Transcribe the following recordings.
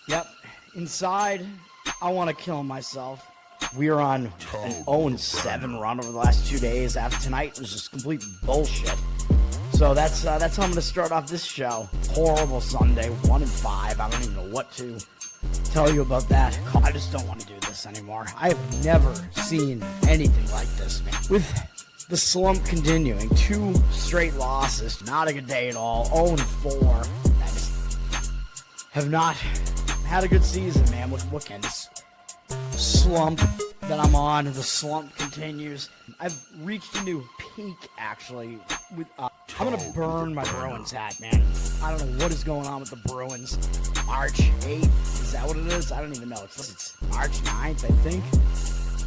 Yep. Inside, I want to kill myself. We are on an 0-7 run over the last 2 days. After tonight was just complete bullshit. So that's how I'm going to start off this show. Horrible Sunday, 1-5. I don't even know what to tell you about that. I just don't want to do this anymore. I have never seen anything like this, man. With the slump continuing, 2 straight losses, not a good day at all. 0-4. I just have not had a good season, man. What can this slump that I'm on? The slump continues. I've reached a new peak, actually. With I'm gonna burn my Bruins hat, man. I don't know what is going on with the Bruins. March 8th, is that what it is? I don't even know. It's March 9th, I think.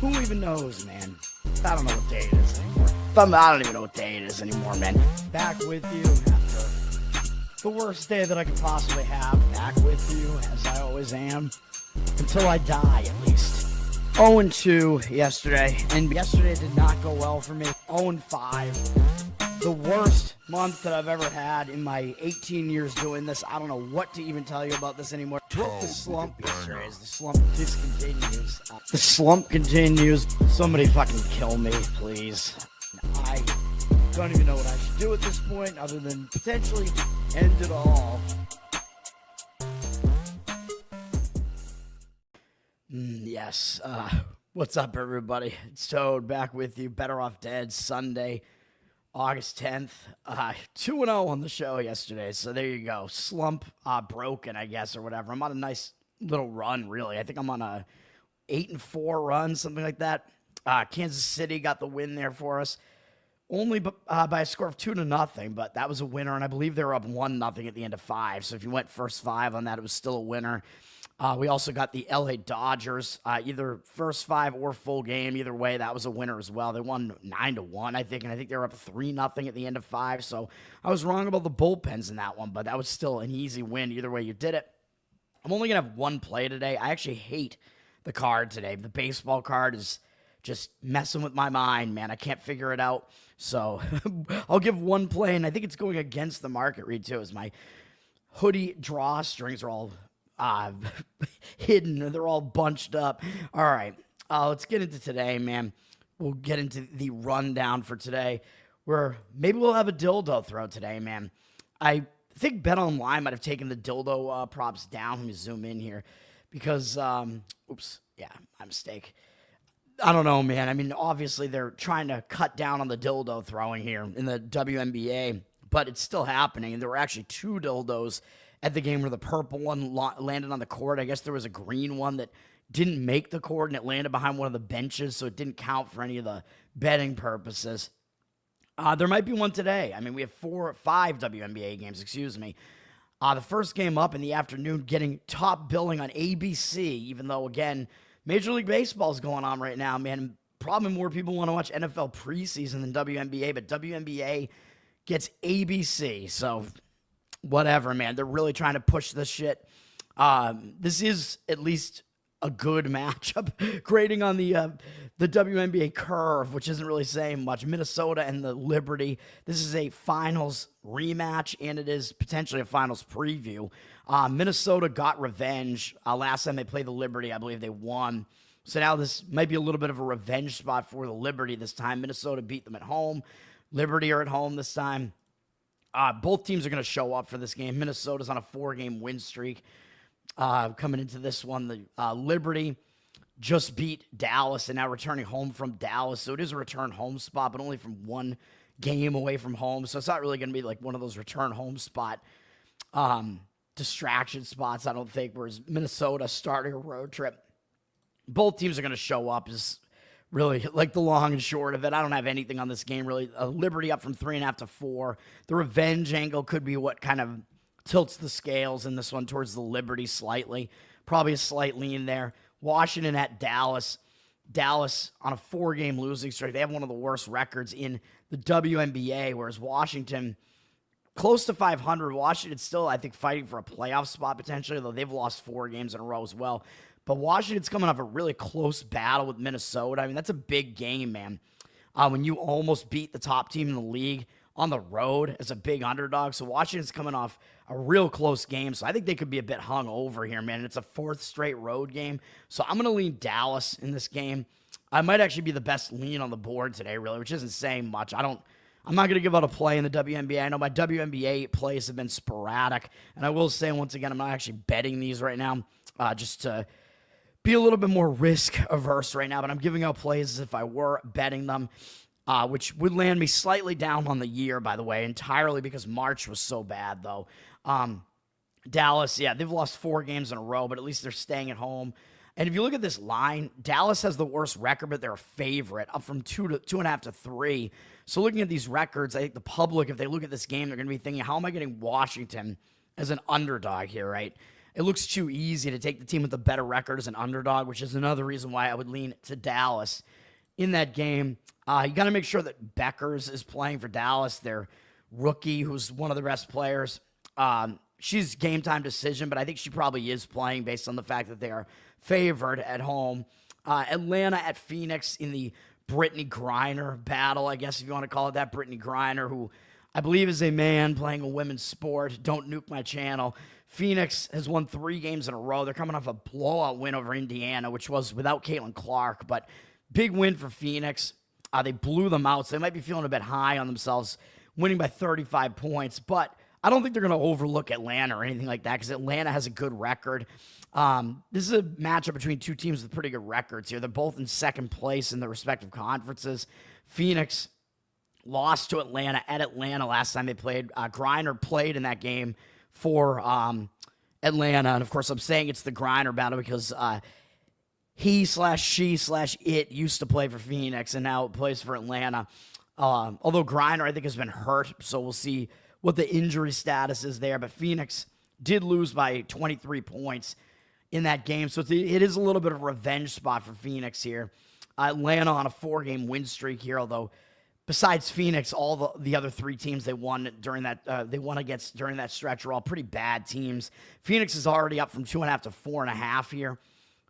Who even knows, man? I don't know what day it is anymore. I don't even know what day it is anymore, man. Back with you after the worst day that I could possibly have. Back with you, as I always am. Until I die, at least. 0-2 yesterday, and yesterday did not go well for me. 0-5. The worst month that I've ever had in my 18 years doing this. I don't know what to even tell you about this anymore. Broke the slump yesterday as the slump discontinues. The slump continues. Somebody fucking kill me, please. I don't even know what I should do at this point other than potentially end it all. Yes. What's up, everybody? It's Toad back with you. Better Off Dead Sunday, August 10th. 2-0 on the show yesterday, so there you go. Slump broken, I guess, or whatever. I'm on a nice little run, really. I think I'm on a 8-4 run, something like that. Kansas City got the win there for us. Only by a score of 2-0, but that was a winner, and I believe they were up 1-0 at the end of 5. So if you went first 5 on that, it was still a winner. We also got the LA Dodgers, either first 5 or full game. Either way, that was a winner as well. They won 9-1, I think, and I think they were up 3-0 at the end of 5. So I was wrong about the bullpens in that one, but that was still an easy win. Either way, you did it. I'm only going to have one play today. I actually hate the card today. The baseball card is just messing with my mind, man. I can't figure it out. So I'll give one play, and I think it's going against the market read, too, as my hoodie drawstrings are all hidden. They're all bunched up. All right, let's get into today, man. We'll get into the rundown for today, where maybe we'll have a dildo throw today, man. I think BetOnline might have taken the dildo props down. Let me zoom in here because, oops, yeah, my mistake. I don't know, man. I mean, obviously they're trying to cut down on the dildo throwing here in the WNBA, but it's still happening. And there were actually 2 dildos at the game where the purple one landed on the court. I guess there was a green one that didn't make the court, and it landed behind one of the benches, so it didn't count for any of the betting purposes. There might be one today. I mean, we have 5 WNBA games, excuse me. The first game up in the afternoon getting top billing on ABC, even though, again, Major League Baseball is going on right now, man. Probably more people want to watch NFL preseason than WNBA, but WNBA gets ABC, so whatever, man. They're really trying to push this shit. This is at least a good matchup, grading on the WNBA curve, which isn't really saying much. Minnesota and the Liberty. This is a finals rematch, and it is potentially a finals preview. Minnesota got revenge. Last time they played the Liberty, I believe they won. So now this might be a little bit of a revenge spot for the Liberty this time. Minnesota beat them at home. Liberty are at home this time. Both teams are going to show up for this game. Minnesota's on a 4-game win streak. Coming into this one, the Liberty just beat Dallas and now returning home from Dallas. So it is a return home spot, but only from 1 game away from home. So it's not really going to be like one of those return home spot distraction spots, I don't think, whereas Minnesota starting a road trip. Both teams are going to show up is really like the long and short of it. I don't have anything on this game, really. Liberty up from 3.5 to 4. The revenge angle could be what kind of tilts the scales in this one towards the Liberty slightly. Probably a slight lean there. Washington at Dallas. Dallas on a 4-game losing streak. They have one of the worst records in the WNBA, whereas Washington close to 500. Washington's still, I think, fighting for a playoff spot potentially, though they've lost 4 games in a row as well. But Washington's coming off a really close battle with Minnesota. I mean, that's a big game, man. When you almost beat the top team in the league on the road as a big underdog. So Washington's coming off a real close game. So I think they could be a bit hung over here, man. It's a fourth straight road game. So I'm going to lean Dallas in this game. I might actually be the best lean on the board today, really, which isn't saying much. I'm not going to give out a play in the WNBA. I know my WNBA plays have been sporadic. And I will say, once again, I'm not actually betting these right now, just to be a little bit more risk averse right now. But I'm giving out plays as if I were betting them, which would land me slightly down on the year, by the way, entirely because March was so bad, though. Dallas, yeah, they've lost 4 games in a row, but at least they're staying at home. And if you look at this line, Dallas has the worst record, but they're a favorite, up from 2.5 to 3. So looking at these records, I think the public, if they look at this game, they're going to be thinking, how am I getting Washington as an underdog here, right? It looks too easy to take the team with the better record as an underdog, which is another reason why I would lean to Dallas in that game. You got to make sure that Beckers is playing for Dallas, their rookie, who's one of the best players. She's game time decision, but I think she probably is playing based on the fact that they are favored at home. Atlanta at Phoenix in the Brittany Griner battle, I guess if you want to call it that. Brittany Griner, who I believe is a man playing a women's sport. Don't nuke my channel. Phoenix has won 3 games in a row. They're coming off a blowout win over Indiana, which was without Caitlin Clark, but big win for Phoenix. They blew them out, so they might be feeling a bit high on themselves, winning by 35 points, but I don't think they're going to overlook Atlanta or anything like that because Atlanta has a good record. This is a matchup between 2 teams with pretty good records here. They're both in second place in their respective conferences. Phoenix lost to Atlanta at Atlanta last time they played. Griner played in that game for Atlanta. And, of course, I'm saying it's the Griner battle because he/she/it used to play for Phoenix and now plays for Atlanta. Although Griner, I think, has been hurt, so we'll see what the injury status is there. But Phoenix did lose by 23 points in that game, so it is a little bit of a revenge spot for Phoenix here. Atlanta on a 4-game win streak here, although besides Phoenix, all the other 3 teams they won during that against during that stretch are all pretty bad teams. Phoenix is already up from 2.5 to 4.5 here,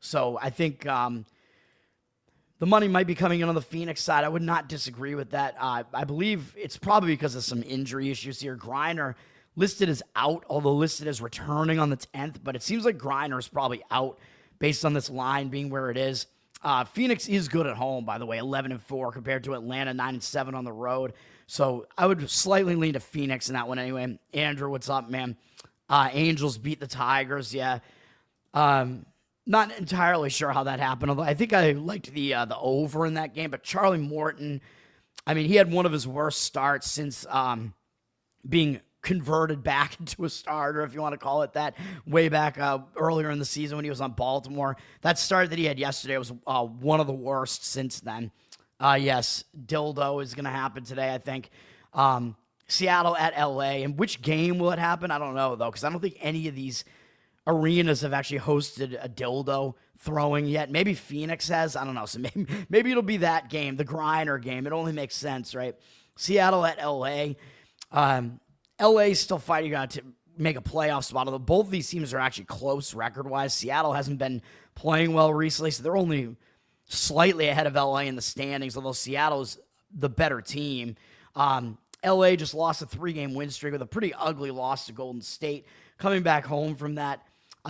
so I think the money might be coming in on the Phoenix side. I would not disagree with that. I believe it's probably because of some injury issues here. Griner listed as out, although listed as returning on the 10th, but it seems like Griner is probably out based on this line being where it is. Phoenix is good at home, by the way, 11-4 compared to Atlanta, 9-7 on the road. So I would slightly lean to Phoenix in that one anyway. Andrew, what's up, man? Angels beat the Tigers, yeah. Not entirely sure how that happened, although I think I liked the over in that game. But Charlie Morton, I mean, he had one of his worst starts since being converted back into a starter, if you want to call it that, way back earlier in the season when he was on Baltimore. That start that he had yesterday was one of the worst since then. Yes, Dildo is going to happen today, I think. Seattle at LA. And which game will it happen? I don't know, though, because I don't think any of these arenas have actually hosted a dildo throwing yet. Maybe Phoenix has. I don't know. So maybe it'll be that game, the Griner game. It only makes sense, right? Seattle at LA. LA is still fighting to make a playoff spot, although both of these teams are actually close record-wise. Seattle hasn't been playing well recently, so they're only slightly ahead of LA in the standings, although Seattle is the better team. LA just lost a 3-game win streak with a pretty ugly loss to Golden State. Coming back home from that,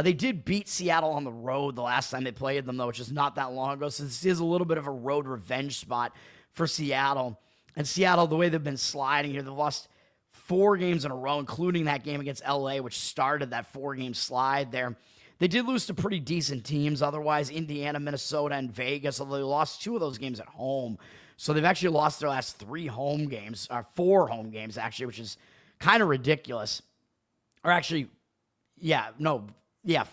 they did beat Seattle on the road the last time they played them, though, which is not that long ago. So this is a little bit of a road revenge spot for Seattle. And Seattle, the way they've been sliding here, they've lost 4 games in a row, including that game against LA, which started that 4-game slide there. They did lose to pretty decent teams otherwise, Indiana, Minnesota, and Vegas, although they lost 2 of those games at home. So they've actually lost their last 3 home games, or 4 home games, actually, which is kind of ridiculous. Or actually,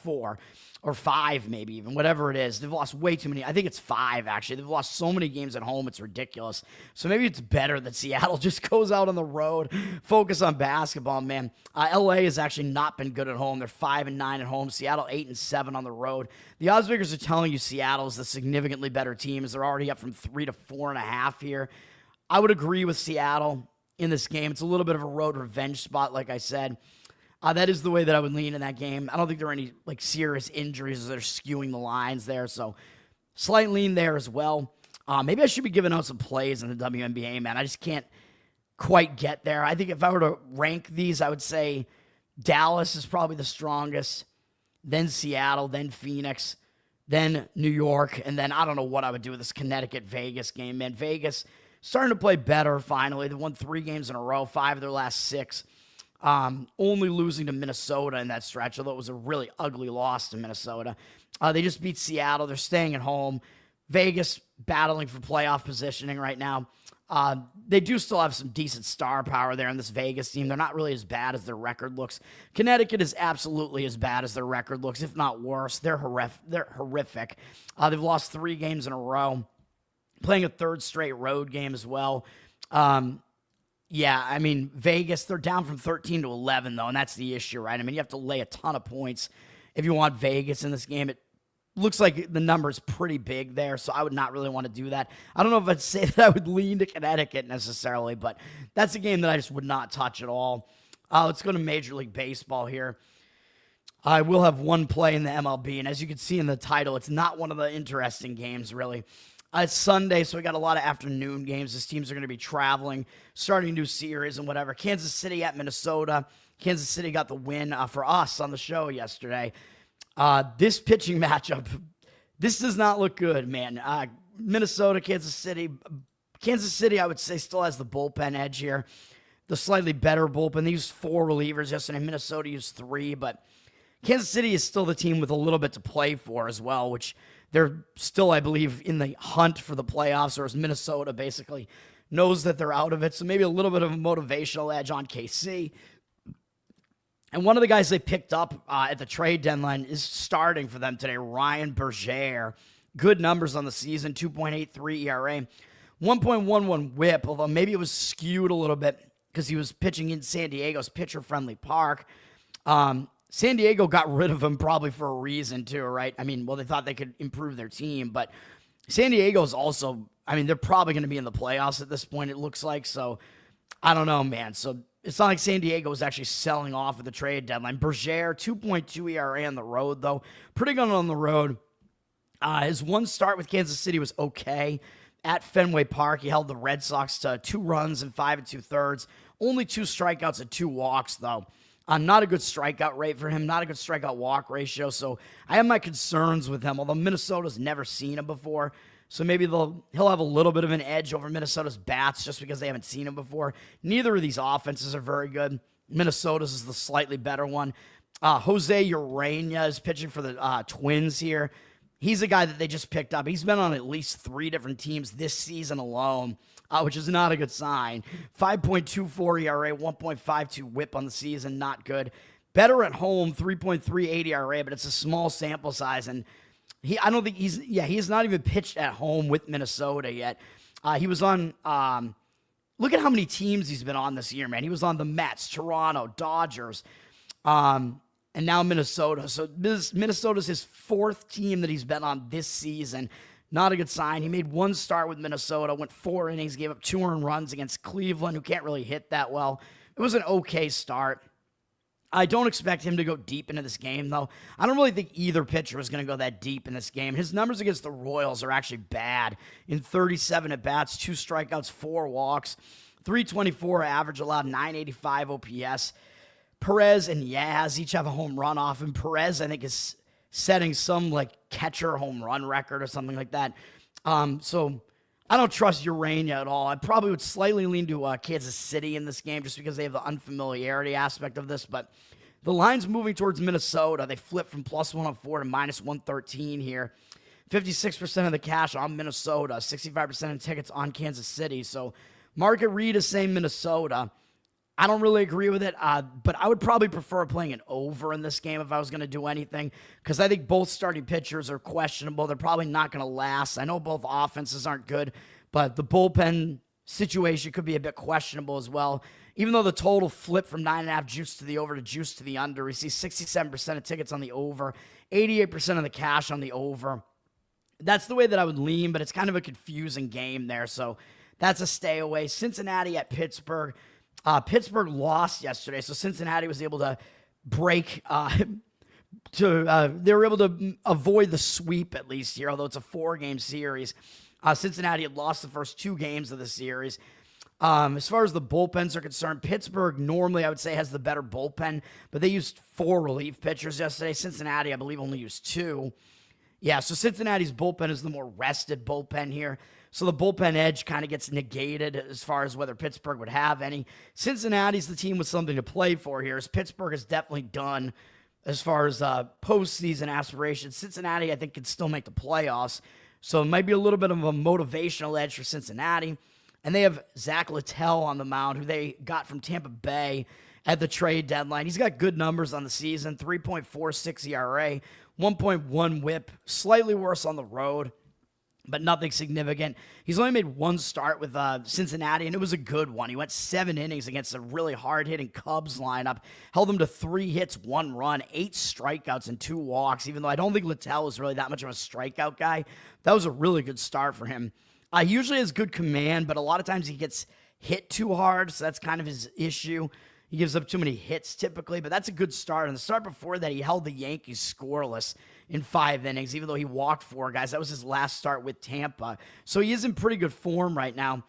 4 or 5 maybe even, whatever it is. They've lost way too many. I think it's 5, actually. They've lost so many games at home, it's ridiculous. So maybe it's better that Seattle just goes out on the road, focus on basketball, man. LA has actually not been good at home. They're 5-9 at home. Seattle 8-7 on the road. The odds makers are telling you Seattle is the significantly better team, as they're already up from 3 to 4.5 here. I would agree with Seattle in this game. It's a little bit of a road revenge spot, like I said. That is the way that I would lean in that game. I don't think there are any serious injuries that are skewing the lines there, so slight lean there as well. Maybe I should be giving out some plays in the WNBA, man. I just can't quite get there. I think if I were to rank these, I would say Dallas is probably the strongest, then Seattle, then Phoenix, then New York, and then I don't know what I would do with this Connecticut-Vegas game, man. Vegas starting to play better finally. They won 3 games in a row, 5 of their last 6. Only losing to Minnesota in that stretch, although it was a really ugly loss to Minnesota. They just beat Seattle. They're staying at home. Vegas battling for playoff positioning right now. They do still have some decent star power there in this Vegas team. They're not really as bad as their record looks. Connecticut is absolutely as bad as their record looks, if not worse. They're horrific. They've lost 3 games in a row, playing a 3rd straight road game as well. Yeah, I mean, Vegas, they're down from 13 to 11, though, and that's the issue, right? I mean, you have to lay a ton of points if you want Vegas in this game. It looks like the number is pretty big there, so I would not really want to do that. I don't know if I'd say that I would lean to Connecticut necessarily, but that's a game that I just would not touch at all. Let's go to Major League Baseball here. I will have one play in the MLB, and as you can see in the title, it's not one of the interesting games, really. It's Sunday, so we got a lot of afternoon games. These teams are going to be traveling, starting new series and whatever. Kansas City at Minnesota. Kansas City got the win for us on the show yesterday. This pitching matchup, this does not look good, man. Minnesota, Kansas City. Kansas City, I would say, still has the bullpen edge here. The slightly better bullpen. They used 4 relievers yesterday. Minnesota used 3, but Kansas City is still the team with a little bit to play for as well, which they're still, I believe, in the hunt for the playoffs, whereas Minnesota basically knows that they're out of it. So maybe a little bit of a motivational edge on KC. And one of the guys they picked up at the trade deadline is starting for them today, Ryan Berger. Good numbers on the season, 2.83 ERA, 1.11 whip, although maybe it was skewed a little bit because he was pitching in San Diego's pitcher-friendly park. San Diego got rid of him probably for a reason too, right? I mean, well, they thought they could improve their team, but San Diego's also, I mean, they're probably going to be in the playoffs at this point, it looks like. So I don't know, man. So it's not like San Diego was actually selling off at the trade deadline. Berger, 2.2 ERA on the road, though. Pretty good on the road. His one start with Kansas City was okay. At Fenway Park, he held the Red Sox to 2 runs and 5 2/3. Only 2 strikeouts and 2 walks, though. Not a good strikeout rate for him, not a good strikeout walk ratio. So I have my concerns with him, although Minnesota's never seen him before. So maybe he'll have a little bit of an edge over Minnesota's bats just because they haven't seen him before. Neither of these offenses are very good. Minnesota's is the slightly better one. Jose Urena is pitching for the Twins here. He's a guy that they just picked up. He's been on at least 3 different teams this season alone, which is not a good sign. 5.24 ERA, 1.52 whip on the season, not good. Better at home, 3.38 ERA, but it's a small sample size, and I don't think he has not even pitched at home with Minnesota yet. He was on, look at how many teams he's been on this year, man. He was on the Mets, Toronto, Dodgers, and now Minnesota. So Minnesota's his 4th team that he's been on this season. Not a good sign. He made 1 start with Minnesota, went 4 innings, gave up 2 earned runs against Cleveland, who can't really hit that well. It was an okay start. I don't expect him to go deep into this game, though. I don't really think either pitcher is going to go that deep in this game. His numbers against the Royals are actually bad. In 37 at-bats, 2 strikeouts, 4 walks, 324 average allowed, 985 OPS. Perez and Yaz each have a home run off him. Perez, I think, is setting some like catcher home run record or something like that. So I don't trust Urena at all. I probably would slightly lean to Kansas City in this game just because they have the unfamiliarity aspect of this. But the line's moving towards Minnesota. They flip from +104 to -113 here. 56% of the cash on Minnesota, 65% of tickets on Kansas City. So market read is saying Minnesota. I don't really agree with it, but I would probably prefer playing an over in this game if I was going to do anything, because I think both starting pitchers are questionable. They're probably not going to last. I know both offenses aren't good, but the bullpen situation could be a bit questionable as well. Even though the total flipped from 9.5 juice to the over to juice to the under, we see 67% of tickets on the over, 88% of the cash on the over. That's the way that I would lean, but it's kind of a confusing game there, so that's a stay away. Cincinnati at Pittsburgh. Pittsburgh lost yesterday, so Cincinnati was able to break, they were able to avoid the sweep at least here, although it's a 4-game series. Cincinnati had lost the first 2 games of the series. As far as the bullpens are concerned, Pittsburgh normally, I would say, has the better bullpen, but they used 4 relief pitchers yesterday. Cincinnati, I believe, only used 2. Yeah, so Cincinnati's bullpen is the more rested bullpen here. So the bullpen edge kind of gets negated as far as whether Pittsburgh would have any. Cincinnati's the team with something to play for here, as Pittsburgh is definitely done as far as postseason aspirations. Cincinnati, I think, can still make the playoffs. So it might be a little bit of a motivational edge for Cincinnati. And they have Zach Littell on the mound, who they got from Tampa Bay at the trade deadline. He's got good numbers on the season, 3.46 ERA, 1.1 whip, slightly worse on the road, but nothing significant. He's only made 1 start with Cincinnati, and it was a good one. He went 7 innings against a really hard-hitting Cubs lineup, held them to 3 hits, 1 run, 8 strikeouts, and 2 walks, even though I don't think Littell was really that much of a strikeout guy. That was a really good start for him. He usually has good command, but a lot of times he gets hit too hard, so that's kind of his issue. He gives up too many hits typically, but that's a good start. And the start before that, he held the Yankees scoreless in 5 innings, even though he walked 4 guys. That was his last start with Tampa. So he is in pretty good form right now.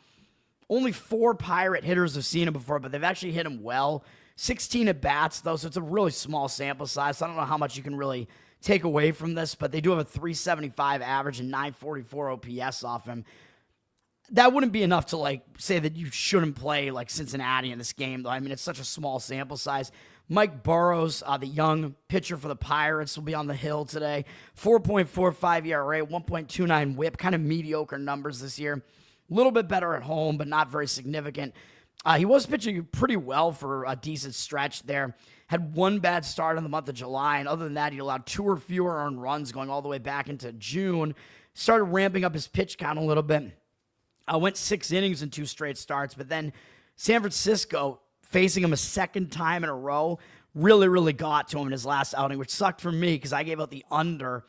Only 4 Pirate hitters have seen him before, but they've actually hit him well. 16 at-bats, though, so it's a really small sample size. So I don't know how much you can really take away from this, but they do have a 375 average and 944 OPS off him. That wouldn't be enough to, say that you shouldn't play, Cincinnati in this game, though. I mean, it's such a small sample size. Mike Burrows, the young pitcher for the Pirates, will be on the hill today. 4.45 ERA, 1.29 whip, kind of mediocre numbers this year. A little bit better at home, but not very significant. He was pitching pretty well for a decent stretch there. Had 1 bad start in the month of July, and other than that, he allowed 2 or fewer earned runs going all the way back into June. Started ramping up his pitch count a little bit. Went 6 innings in 2 straight starts, but then San Francisco, facing him a second time in a row, really got to him in his last outing, which sucked for me because I gave out the under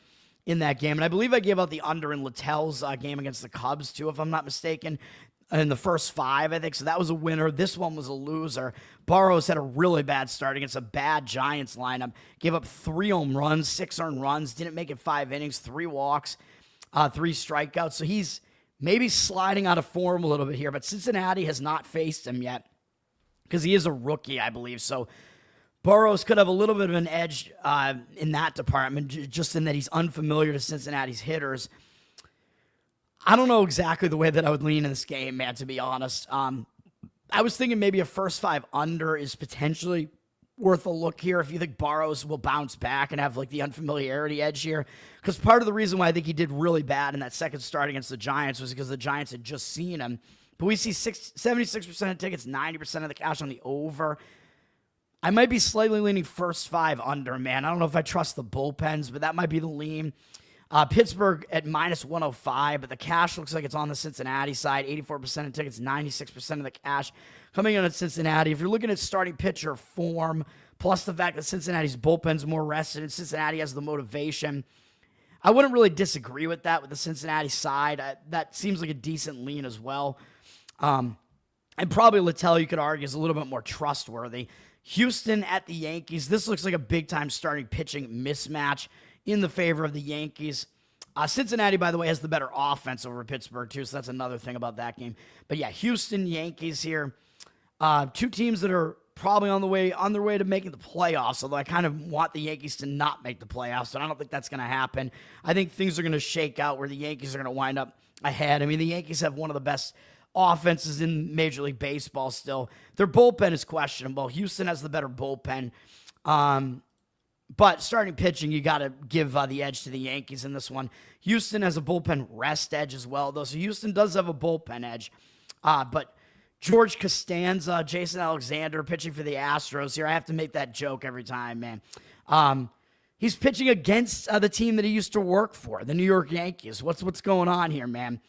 in that game. And I believe I gave out the under in Littell's game against the Cubs, too, if I'm not mistaken, in the first 5, I think. So that was a winner. This one was a loser. Burrows had a really bad start against a bad Giants lineup. Gave up 3 home runs, 6 earned runs, didn't make it 5 innings, 3 walks, 3 strikeouts. So he's maybe sliding out of form a little bit here, but Cincinnati has not faced him yet because he is a rookie, I believe. So Burrows could have a little bit of an edge in that department, just in that he's unfamiliar to Cincinnati's hitters. I don't know exactly the way that I would lean in this game, man, to be honest. I was thinking maybe a first 5 under is potentially worth a look here if you think Burrows will bounce back and have the unfamiliarity edge here. Because part of the reason why I think he did really bad in that second start against the Giants was because the Giants had just seen him. But we see 76% of tickets, 90% of the cash on the over. I might be slightly leaning first 5 under, man. I don't know if I trust the bullpens, but that might be the lean. Pittsburgh at minus 105, but the cash looks like it's on the Cincinnati side. 84% of tickets, 96% of the cash coming in at Cincinnati. If you're looking at starting pitcher form, plus the fact that Cincinnati's bullpen's more rested and Cincinnati has the motivation, I wouldn't really disagree with that with the Cincinnati side. That seems like a decent lean as well. And probably Littell, you could argue, is a little bit more trustworthy. Houston at the Yankees. This looks like a big-time starting pitching mismatch in the favor of the Yankees. Cincinnati, by the way, has the better offense over Pittsburgh, too, so that's another thing about that game. But yeah, Houston, Yankees here. 2 teams that are probably on their way to making the playoffs, although I kind of want the Yankees to not make the playoffs, and I don't think that's going to happen. I think things are going to shake out where the Yankees are going to wind up ahead. I mean, the Yankees have one of the best offenses in Major League Baseball still. Their bullpen is questionable. Houston has the better bullpen. But starting pitching, you got to give the edge to the Yankees in this one. Houston has a bullpen rest edge as well, though. So Houston does have a bullpen edge. But George Costanza, Jason Alexander pitching for the Astros here. I have to make that joke every time, man. He's pitching against the team that he used to work for, the New York Yankees. What's going on here, man?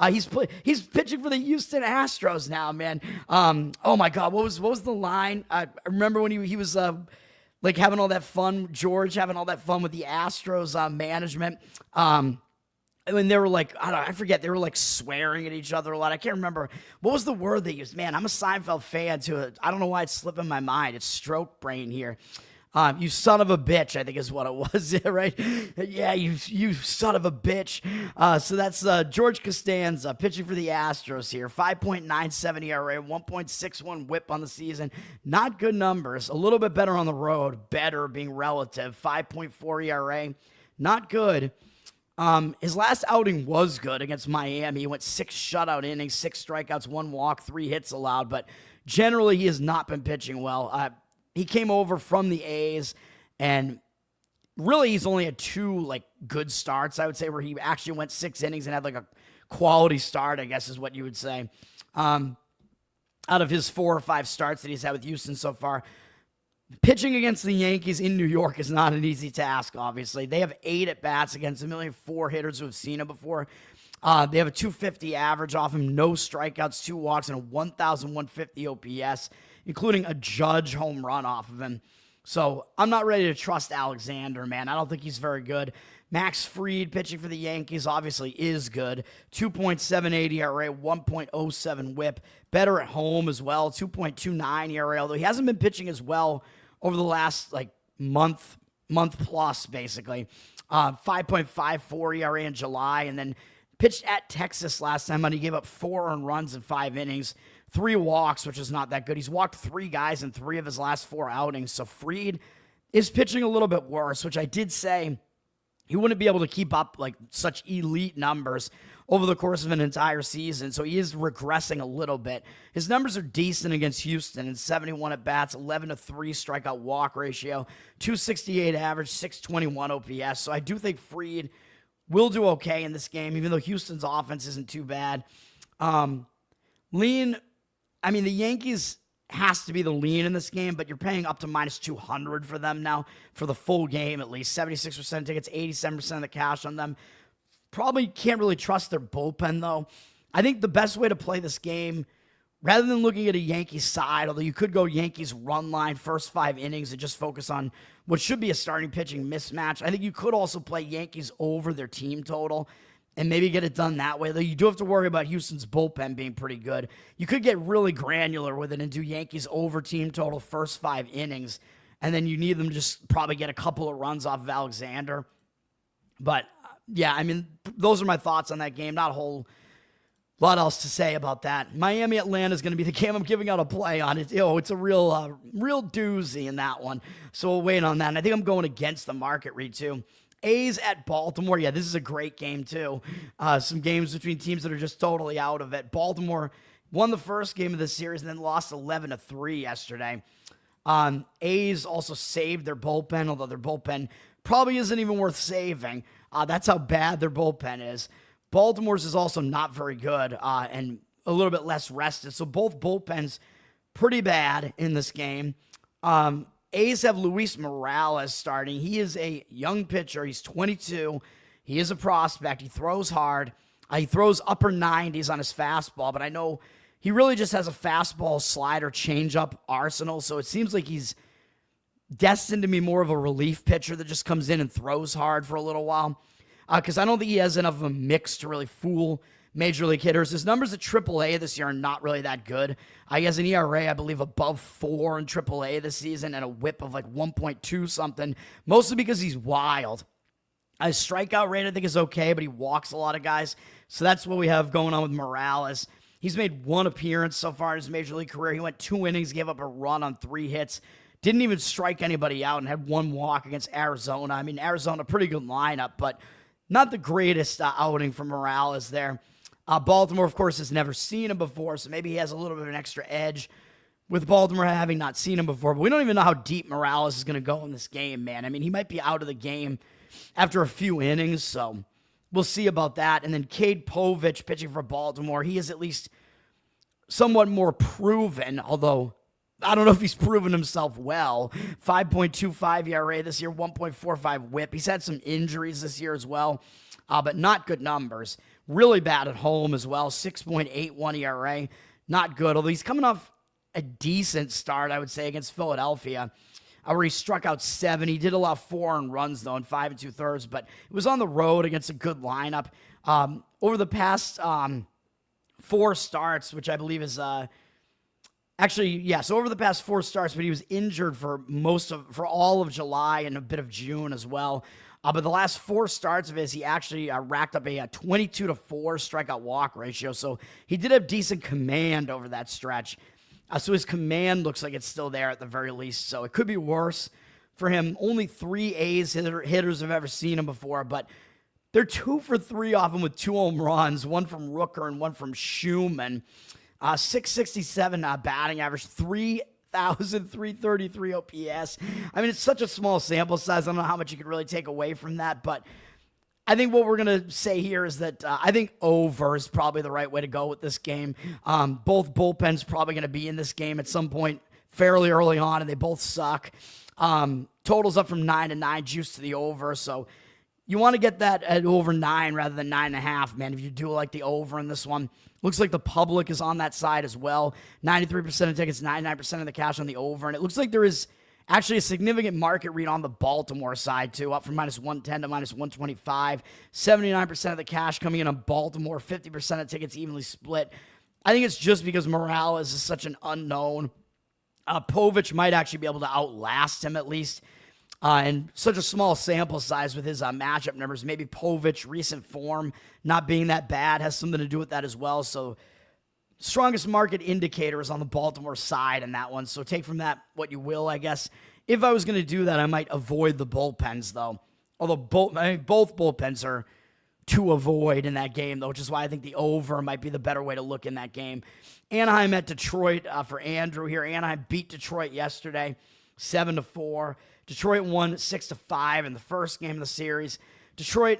He's pitching for the Houston Astros now, man. Oh my God, what was the line? I remember when he was having all that fun, George having all that fun with the Astros management. And they were I forget, they were swearing at each other a lot. I can't remember. What was the word they used? Man, I'm a Seinfeld fan too. I don't know why it's slipping my mind. It's stroke brain here. You son of a bitch, I think is what it was, right? Yeah, you son of a bitch. So that's George Costanza pitching for the Astros here. 5.97 ERA, 1.61 whip on the season. Not good numbers. A little bit better on the road. Better being relative. 5.4 ERA. Not good. His last outing was good against Miami. He went 6 shutout innings, 6 strikeouts, 1 walk, 3 hits allowed. But generally, he has not been pitching well. He came over from the A's, and really he's only had 2 good starts, I would say, where he actually went 6 innings and had a quality start, I guess is what you would say. Out of his 4 or 5 starts that he's had with Houston so far, pitching against the Yankees in New York is not an easy task, obviously. They have 8 at-bats against him, only 4 hitters who have seen him before. They have a 250 average off him, no strikeouts, 2 walks, and a 1,150 OPS, including a Judge home run off of him. So I'm not ready to trust Alexander, man. I don't think he's very good. Max Fried pitching for the Yankees obviously is good. 2.78 ERA, 1.07 whip. Better at home as well, 2.29 ERA, although he hasn't been pitching as well over the last month plus, basically. 5.54 ERA in July, and then pitched at Texas last time, and he gave up 4 earned runs in 5 innings, 3 walks, which is not that good. He's walked 3 guys in 3 of his last 4 outings. So Fried is pitching a little bit worse, which I did say he wouldn't be able to keep up such elite numbers over the course of an entire season. So he is regressing a little bit. His numbers are decent against Houston in 71 at-bats, 11-3 strikeout walk ratio, 268 average, 621 OPS. So I do think Fried will do okay in this game, even though Houston's offense isn't too bad. Lean, I mean, the Yankees has to be the lean in this game, but you're paying up to -200 for them now for the full game at least. 76% tickets, 87% of the cash on them. Probably can't really trust their bullpen, though. I think the best way to play this game, rather than looking at a Yankees side, although you could go Yankees run line first 5 innings and just focus on what should be a starting pitching mismatch, I think you could also play Yankees over their team total and maybe get it done that way. Though you do have to worry about Houston's bullpen being pretty good. You could get really granular with it and do Yankees over team total first 5 innings, and then you need them to just probably get a couple of runs off of Alexander. But, yeah, I mean, those are my thoughts on that game. Not a whole lot else to say about that. Miami-Atlanta is going to be the game I'm giving out a play on. It's a real doozy in that one. So we'll wait on that. And I think I'm going against the market read, too. A's at Baltimore. Yeah, this is a great game, too. Some games between teams that are just totally out of it. Baltimore won the first game of the series and then lost 11-3 yesterday. A's also saved their bullpen, although their bullpen probably isn't even worth saving. That's how bad their bullpen is. Baltimore's is also not very good and a little bit less rested. So both bullpens pretty bad in this game. A's have Luis Morales starting. He is a young pitcher. He's 22. He is a prospect. He throws hard. He throws upper 90s on his fastball, but I know he really just has a fastball, slider, changeup arsenal, so it seems like he's destined to be more of a relief pitcher that just comes in and throws hard for a little while, because I don't think he has enough of a mix to really fool Major League hitters. His numbers at AAA this year are not really that good. He has an ERA, I believe, above 4 in AAA this season and a whip of 1.2 something, mostly because he's wild. His strikeout rate, I think, is okay, but he walks a lot of guys. So that's what we have going on with Morales. He's made 1 appearance so far in his Major League career. He went 2 innings, gave up a run on 3 hits. Didn't even strike anybody out and had 1 walk against Arizona. I mean, Arizona, pretty good lineup, but not the greatest outing for Morales there. Baltimore, of course, has never seen him before, so maybe he has a little bit of an extra edge with Baltimore having not seen him before. But we don't even know how deep Morales is going to go in this game, man. I mean, he might be out of the game after a few innings, so we'll see about that. And then Cade Povich pitching for Baltimore. He is at least somewhat more proven, although I don't know if he's proven himself well. 5.25 ERA this year, 1.45 whip. He's had some injuries this year as well, but not good numbers. Really bad at home as well, 6.81 ERA. Not good, although he's coming off a decent start, I would say, against Philadelphia, where he struck out 7. He did allow 4 earned runs, though, in 5 2/3, but it was on the road against a good lineup. Over the past 4 starts, which I believe is Actually, yeah, so over the past 4 starts, but he was injured for all of July and a bit of June as well. But the last 4 starts of his, he actually racked up a 22-4 strikeout walk ratio. So he did have decent command over that stretch. So his command looks like it's still there at the very least. So it could be worse for him. Only 3 A's hitters have ever seen him before, but they're 2 for 3 off him with 2 home runs, one from Rooker and one from Schumann. 667 batting average, 3,333 OPS. I mean, it's such a small sample size. I don't know how much you could really take away from that, but I think what we're going to say here is that I think over is probably the right way to go with this game. Both bullpens probably going to be in this game at some point fairly early on, and they both suck. Totals up from 9-9, juice to the over, so you want to get that at over 9 rather than 9.5, man, if you do like the over in this one. Looks like the public is on that side as well. 93% of tickets, 99% of the cash on the over. And it looks like there is actually a significant market read on the Baltimore side, too, up from -110 to -125. 79% of the cash coming in on Baltimore, 50% of tickets evenly split. I think it's just because Morales is such an unknown. Povich might actually be able to outlast him at least. And such a small sample size with his matchup numbers. Maybe Povich, recent form, not being that bad, has something to do with that as well. So strongest market indicator is on the Baltimore side in that one. So take from that what you will, I guess. If I was going to do that, I might avoid the bullpens, though. Although both bullpens are to avoid in that game, though, which is why I think the over might be the better way to look in that game. Anaheim at Detroit for Andrew here. Anaheim beat Detroit yesterday, 7-4. Detroit won 6-5 in the first game of the series. Detroit,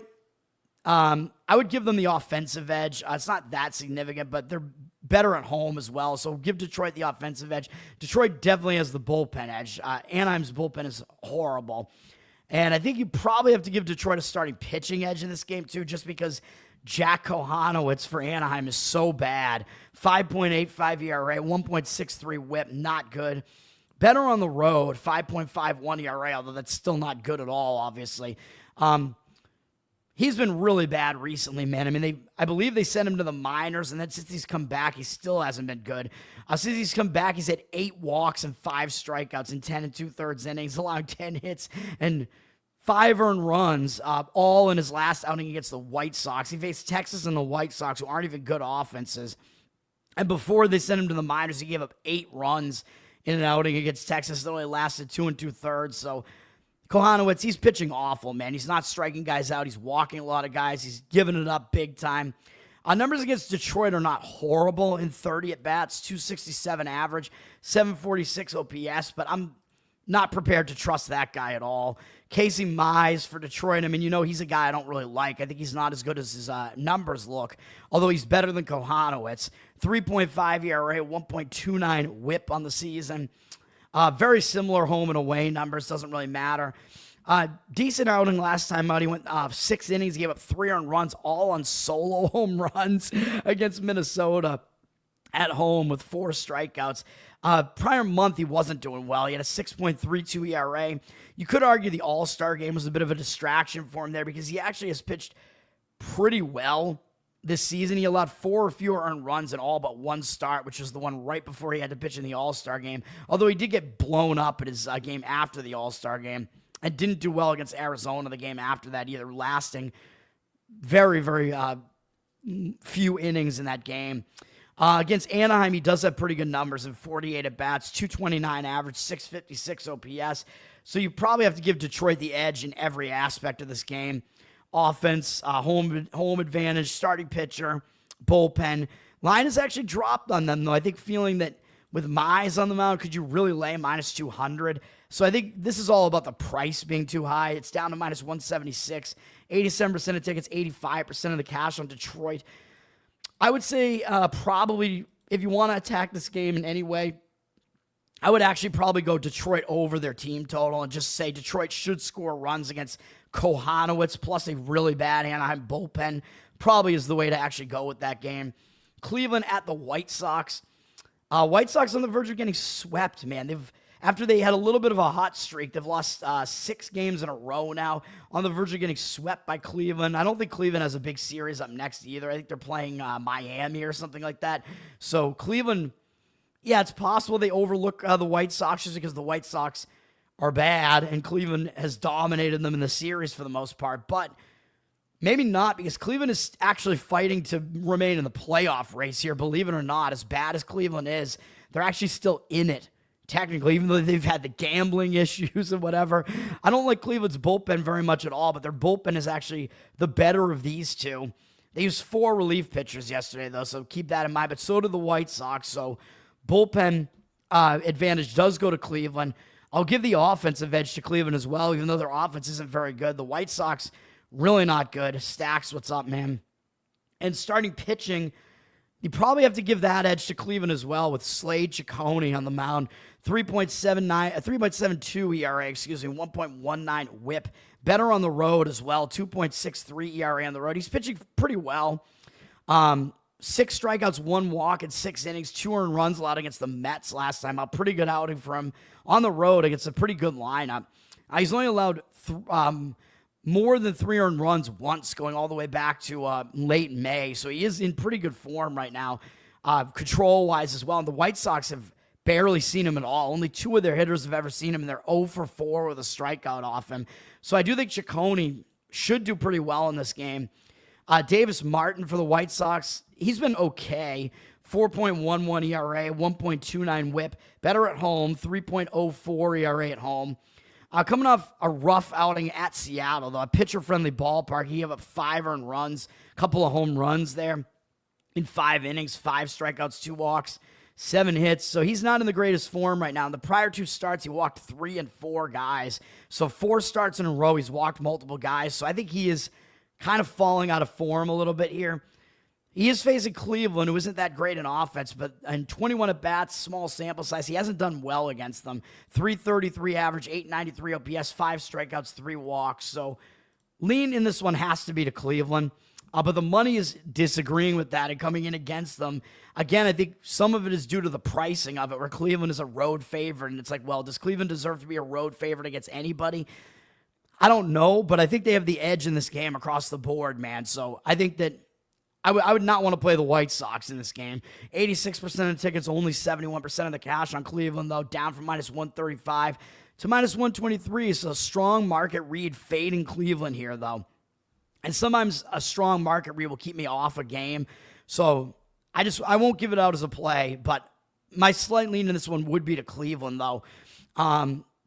I would give them the offensive edge. It's not that significant, but they're better at home as well. So give Detroit the offensive edge. Detroit definitely has the bullpen edge. Anaheim's bullpen is horrible. And I think you probably have to give Detroit a starting pitching edge in this game, too, just because Jack Kohanowitz for Anaheim is so bad. 5.85 ERA, 1.63 whip, not good. Better on the road, 5.51 ERA, although that's still not good at all, obviously. He's been really bad recently, man. I mean, I believe they sent him to the minors, and then since he's come back, he still hasn't been good. Since he's come back, he's had 8 walks and 5 strikeouts in 10 2/3 innings, allowing 10 hits and 5 earned runs, all in his last outing against the White Sox. He faced Texas and the White Sox, who aren't even good offenses. And before they sent him to the minors, he gave up 8 runs in an outing against Texas that only lasted 2 2/3. So Kohanowitz, he's pitching awful, man. He's not striking guys out. He's walking a lot of guys. He's giving it up big time. Numbers against Detroit are not horrible in 30 at-bats, 267 average, 746 OPS, but I'm not prepared to trust that guy at all. Casey Mize for Detroit, I mean, he's a guy I don't really like. I think he's not as good as his numbers look, although he's better than Kohanowitz. 3.5 ERA, 1.29 whip on the season. Very similar home and away numbers, doesn't really matter. Decent outing last time out. He went 6 innings, gave up 3 earned runs, all on solo home runs against Minnesota at home with 4 strikeouts. Prior month, he wasn't doing well. He had a 6.32 ERA. You could argue the All-Star game was a bit of a distraction for him there because he actually has pitched pretty well this season. He allowed 4 or fewer earned runs in all but 1 start, which was the one right before he had to pitch in the All-Star game. Although he did get blown up at his game after the All-Star game and didn't do well against Arizona the game after that either, lasting very, very few innings in that game. Against Anaheim, he does have pretty good numbers in 48 at-bats, 229 average, 656 OPS. So you probably have to give Detroit the edge in every aspect of this game. Offense, home advantage, starting pitcher, bullpen. Line has actually dropped on them, though. I think feeling that with Mize on the mound, could you really lay -200? So I think this is all about the price being too high. It's down to -176. 87% of tickets, 85% of the cash on Detroit. I would say probably if you want to attack this game in any way, I would actually probably go Detroit over their team total and just say Detroit should score runs against Kohanowitz plus a really bad Anaheim bullpen. Probably is the way to actually go with that game. Cleveland at the White Sox. White Sox on the verge of getting swept, man. After they had a little bit of a hot streak, they've lost 6 games in a row now, on the verge of getting swept by Cleveland. I don't think Cleveland has a big series up next either. I think they're playing Miami or something like that. So Cleveland Yeah, it's possible they overlook the White Sox just because the White Sox are bad and Cleveland has dominated them in the series for the most part. But maybe not, because Cleveland is actually fighting to remain in the playoff race here, believe it or not. As bad as Cleveland is, they're actually still in it, technically, even though they've had the gambling issues and whatever. I don't like Cleveland's bullpen very much at all, but their bullpen is actually the better of these two. They used 4 relief pitchers yesterday, though, so keep that in mind. But so did the White Sox, so bullpen advantage does go to Cleveland. I'll give the offensive edge to Cleveland as well, even though their offense isn't very good. The White Sox, really not good. Stacks, what's up, man? And starting pitching, you probably have to give that edge to Cleveland as well, with Slade Ciccone on the mound. 3.72 ERA, 1.19 whip. Better on the road as well, 2.63 ERA on the road. He's pitching pretty well. 6 strikeouts, 1 walk in 6 innings, 2 earned runs allowed against the Mets last time. A pretty good outing for him on the road against a pretty good lineup. He's only allowed more than 3 earned runs once, going all the way back to late May. So he is in pretty good form right now, control-wise as well. And the White Sox have barely seen him at all. Only 2 of their hitters have ever seen him, and they're 0 for 4 with a strikeout off him. So I do think Ciccone should do pretty well in this game. Davis Martin for the White Sox, he's been okay. 4.11 ERA, 1.29 whip. Better at home, 3.04 ERA at home. Coming off a rough outing at Seattle, though, a pitcher-friendly ballpark. He gave up 5 earned runs, a couple of home runs there in 5 innings, 5 strikeouts, 2 walks, 7 hits. So he's not in the greatest form right now. In the prior 2 starts, he walked 3 and 4 guys. So 4 starts in a row, he's walked multiple guys. So I think he is kind of falling out of form a little bit here. He is facing Cleveland, who isn't that great in offense, but in 21 at-bats, small sample size, he hasn't done well against them. 333 average, 893 OPS, 5 strikeouts, 3 walks. So lean in this one has to be to Cleveland. But the money is disagreeing with that and coming in against them. Again, I think some of it is due to the pricing of it, where Cleveland is a road favorite. And it's like, well, does Cleveland deserve to be a road favorite against anybody? I don't know, but I think they have the edge in this game across the board, man. So I think that I would not want to play the White Sox in this game. 86% of the tickets, only 71% of the cash on Cleveland, though, down from minus 135 to minus 123. So strong market read fading Cleveland here, though. And sometimes a strong market read will keep me off a game. So I won't give it out as a play, but my slight lean in this one would be to Cleveland, though.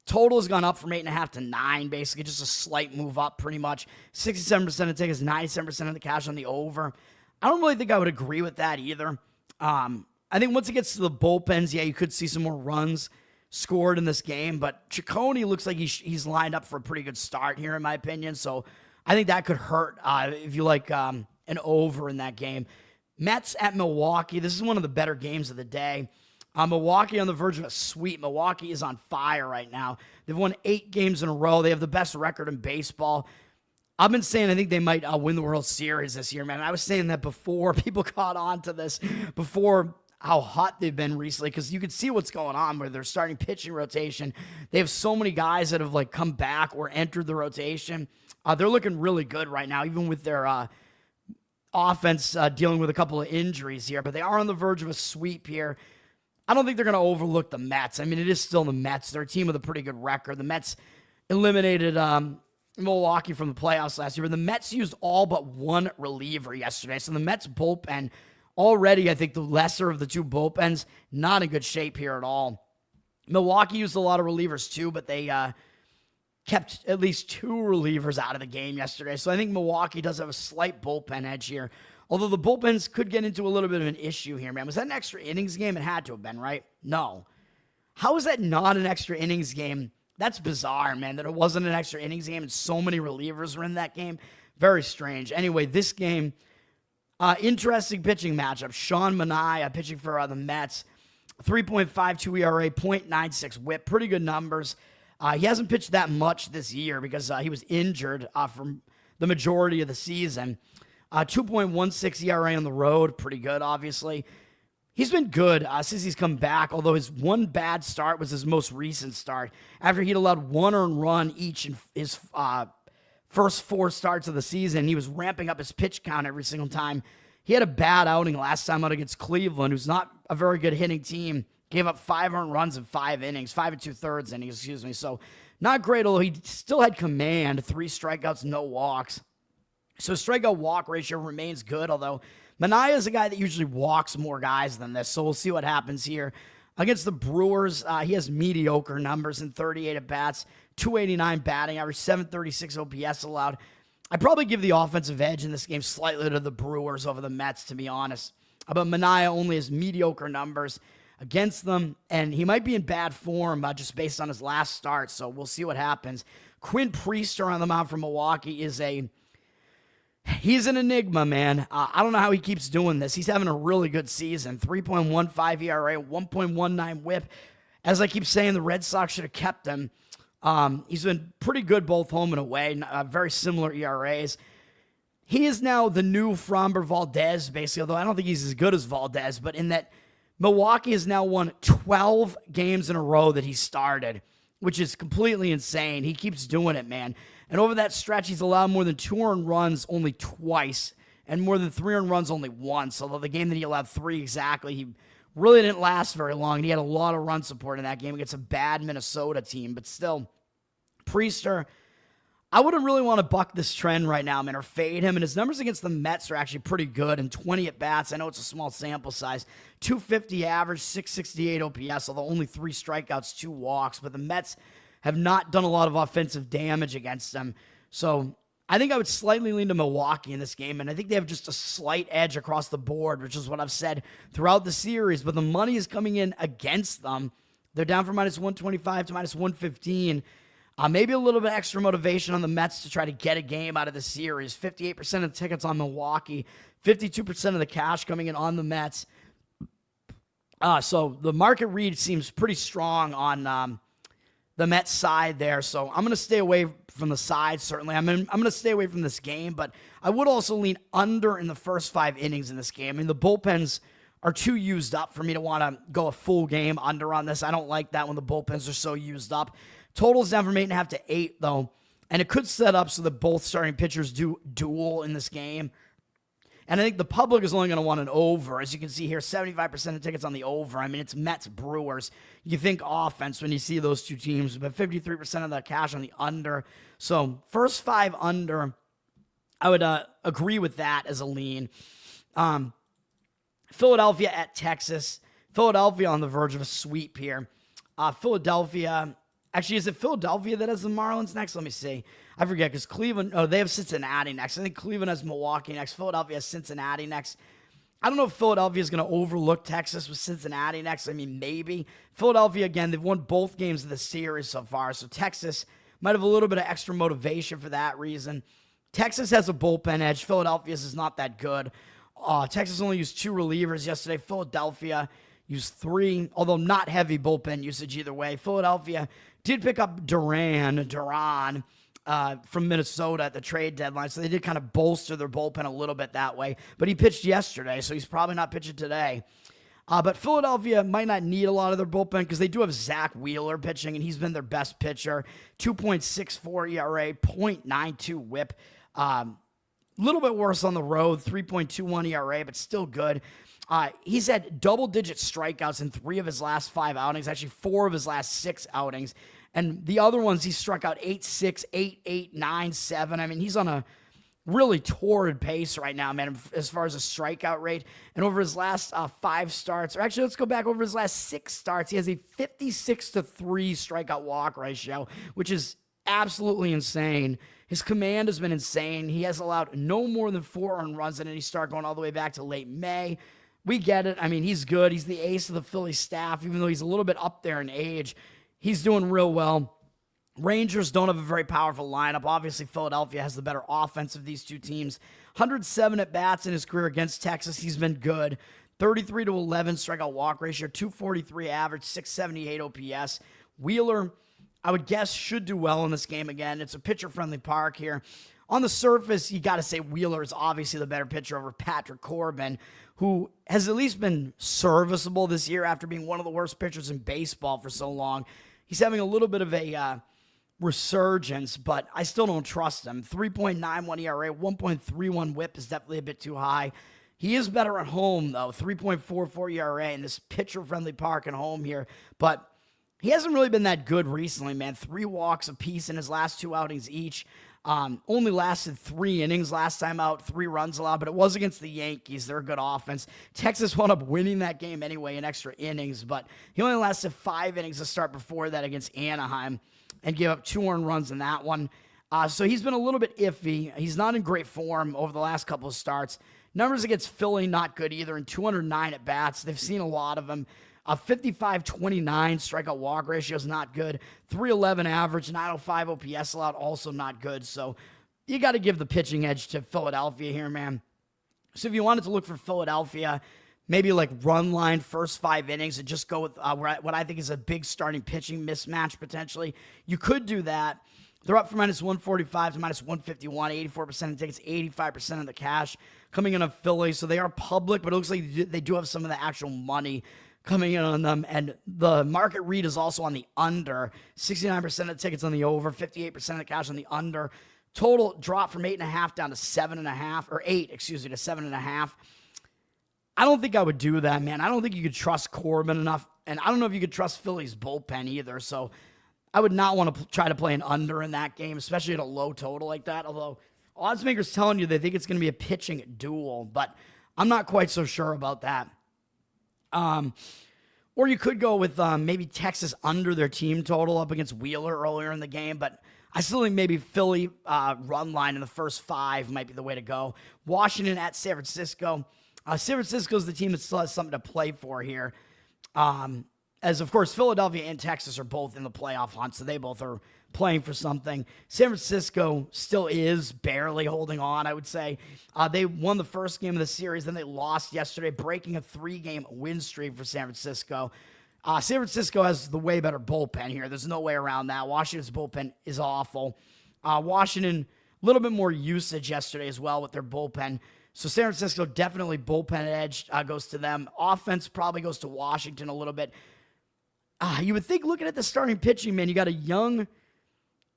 Total has gone up from 8.5 to 9, basically, just a slight move up pretty much. 67% of tickets, 97% of the cash on the over. I don't really think I would agree with that either. I think once it gets to the bullpens, yeah, you could see some more runs scored in this game, but Ciccone looks like he's lined up for a pretty good start here, in my opinion, so I think that could hurt if you like an over in that game. Mets at Milwaukee. This is one of the better games of the day. Milwaukee on the verge of a sweep. Milwaukee is on fire right now. They've won 8 games in a row. They have the best record in baseball. I've been saying I think they might win the World Series this year, man. I was saying that before people caught on to this, before how hot they've been recently, because you can see what's going on where they're starting pitching rotation. They have so many guys that have like come back or entered the rotation. They're looking really good right now, even with their offense dealing with a couple of injuries here. But they are on the verge of a sweep here. I don't think they're going to overlook the Mets. I mean, it is still the Mets. They're a team with a pretty good record. The Mets eliminated Milwaukee from the playoffs last year, but the Mets used all but 1 reliever yesterday. So the Mets bullpen already, I think the lesser of the 2 bullpens, not in good shape here at all. Milwaukee used a lot of relievers too, but they kept at least 2 relievers out of the game yesterday. So I think Milwaukee does have a slight bullpen edge here. Although the bullpens could get into a little bit of an issue here, man. Was that an extra innings game? It had to have been, right? No. How is that not an extra innings game? That's bizarre, man, that it wasn't an extra innings game and so many relievers were in that game. Very strange. Anyway, this game, interesting pitching matchup. Sean Manaea pitching for the Mets. 3.52 ERA, 0.96 whip. Pretty good numbers. He hasn't pitched that much this year because he was injured from the majority of the season. 2.16 ERA on the road. Pretty good, obviously. He's been good since he's come back, although his one bad start was his most recent start. After he'd allowed 1 earned run each in his first 4 starts of the season, he was ramping up his pitch count every single time. He had a bad outing last time out against Cleveland, who's not a very good hitting team Gave up 5 earned runs in 5 innings, 5 2/3 innings, excuse me. So not great, although he still had command, 3 strikeouts, no walks. So strikeout walk ratio remains good, although Manaea is a guy that usually walks more guys than this. So we'll see what happens here. Against the Brewers, he has mediocre numbers in 38 at-bats, 289 batting average, 736 OPS allowed. I'd probably give the offensive edge in this game slightly to the Brewers over the Mets, to be honest. But Manaea only has mediocre numbers against them, and he might be in bad form just based on his last start, so we'll see what happens. Quinn Priester on the mound for Milwaukee he's an enigma, man. I don't know how he keeps doing this. He's having a really good season. 3.15 ERA, 1.19 whip. As I keep saying, the Red Sox should have kept him. He's been pretty good both home and away, very similar ERAs. He is now the new Framber Valdez, basically, although I don't think he's as good as Valdez, but in that Milwaukee has now won 12 games in a row that he started, which is completely insane. He keeps doing it, man. And over that stretch, he's allowed more than 2 earned runs only twice, and more than 3 earned runs only once. Although the game that he allowed 3 exactly, he really didn't last very long. And he had a lot of run support in that game against a bad Minnesota team. But still, Priester, I wouldn't really want to buck this trend right now, man, or fade him. And his numbers against the Mets are actually pretty good. And 20 at-bats, I know it's a small sample size. 250 average, 668 OPS, although only 3 strikeouts, 2 walks. But the Mets have not done a lot of offensive damage against them. So I think I would slightly lean to Milwaukee in this game, and I think they have just a slight edge across the board, which is what I've said throughout the series. But the money is coming in against them. They're down from -125 to -115. Maybe a little bit extra motivation on the Mets to try to get a game out of the series. 58% of the tickets on Milwaukee, 52% of the cash coming in on the Mets. So the market read seems pretty strong on the Mets side there. So I'm going to stay away from the side, certainly. I'm going to stay away from this game, but I would also lean under in the first 5 innings in this game. I mean, the bullpens are too used up for me to want to go a full game under on this. I don't like that when the bullpens are so used up. Total's down from 8.5 to 8, though, and it could set up so that both starting pitchers do duel in this game. And I think the public is only going to want an over. As you can see here, 75% of tickets on the over. I mean, it's Mets-Brewers. You think offense when you see those two teams, but 53% of the cash on the under. So first 5 under, I would agree with that as a lean. Philadelphia at Texas. Philadelphia on the verge of a sweep here. Actually, is it Philadelphia that has the Marlins next? Let me see. I forget because Cleveland, they have Cincinnati next. I think Cleveland has Milwaukee next. Philadelphia has Cincinnati next. I don't know if Philadelphia is going to overlook Texas with Cincinnati next. I mean, maybe. Philadelphia, again, they've won both games of the series so far, so Texas might have a little bit of extra motivation for that reason. Texas has a bullpen edge. Philadelphia's is not that good. Texas only used 2 relievers yesterday. Philadelphia used 3, although not heavy bullpen usage either way. Philadelphia did pick up Duran from Minnesota at the trade deadline, so they did kind of bolster their bullpen a little bit that way. But he pitched yesterday, so he's probably not pitching today. But Philadelphia might not need a lot of their bullpen because they do have Zach Wheeler pitching, and he's been their best pitcher. 2.64 ERA, 0.92 whip. A little bit worse on the road, 3.21 ERA, but still good. He's had double-digit strikeouts in 3 of his last 5 outings, actually 4 of his last 6 outings. And the other ones, he struck out 8-6, 8-8, 9-7. I mean, he's on a really torrid pace right now, man, as far as a strikeout rate. And over his last 5 starts, or actually, let's go back over his last 6 starts, he has a 56-3 strikeout walk ratio, which is absolutely insane. His command has been insane. He has allowed no more than 4 earned runs in any start going all the way back to late May. We get it. I mean, he's good. He's the ace of the Philly staff, even though he's a little bit up there in age. He's doing real well. Rangers don't have a very powerful lineup. Obviously, Philadelphia has the better offense of these two teams. 107 at-bats in his career against Texas. He's been good. 33-11 strikeout walk ratio, 243 average, 678 OPS. Wheeler, I would guess, should do well in this game again. It's a pitcher-friendly park here. On the surface, you got to say Wheeler is obviously the better pitcher over Patrick Corbin, who has at least been serviceable this year after being one of the worst pitchers in baseball for so long. He's having a little bit of a resurgence, but I still don't trust him. 3.91 ERA, 1.31 whip is definitely a bit too high. He is better at home, though. 3.44 ERA in this pitcher-friendly park at home here. But he hasn't really been that good recently, man. 3 walks apiece in his last 2 outings each. Only lasted 3 innings last time out, 3 runs allowed, but it was against the Yankees. They're a good offense. Texas wound up winning that game anyway in extra innings, but he only lasted 5 innings to start before that against Anaheim and gave up 2 earned runs in that one. So he's been a little bit iffy. He's not in great form over the last couple of starts. Numbers against Philly, not good either, and 209 at-bats. They've seen a lot of them. 55-29 strikeout walk ratio is not good. 311 average, 905 OPS allowed, also not good. So you got to give the pitching edge to Philadelphia here, man. So if you wanted to look for Philadelphia, maybe like run line first 5 innings and just go with what I think is a big starting pitching mismatch potentially, you could do that. They're up from -145 to -151, 84% of tickets, 85% of the cash coming in on Philly. So they are public, but it looks like they do have some of the actual money coming in on them. And the market read is also on the under. 69% of tickets on the over, 58% of the cash on the under. Total drop from 8.5 down to 7.5, or 8, excuse me, to 7.5. I don't think I would do that, man. I don't think you could trust Corbin enough. And I don't know if you could trust Philly's bullpen either. So I would not want to try to play an under in that game, especially at a low total like that. Although odds makers telling you they think it's going to be a pitching duel, but I'm not quite so sure about that. Or you could go with maybe Texas under their team total up against Wheeler earlier in the game, but I still think maybe Philly run line in the first 5 might be the way to go. Washington at San Francisco. San Francisco is the team that still has something to play for here. As, of course, Philadelphia and Texas are both in the playoff hunt, so they both are playing for something. San Francisco still is barely holding on, I would say. They won the first game of the series, then they lost yesterday, breaking a 3-game win streak for San Francisco. San Francisco has the way better bullpen here. There's no way around that. Washington's bullpen is awful. Washington, a little bit more usage yesterday as well with their bullpen. So San Francisco definitely bullpen edge goes to them. Offense probably goes to Washington a little bit. You would think looking at the starting pitching, man, you got a young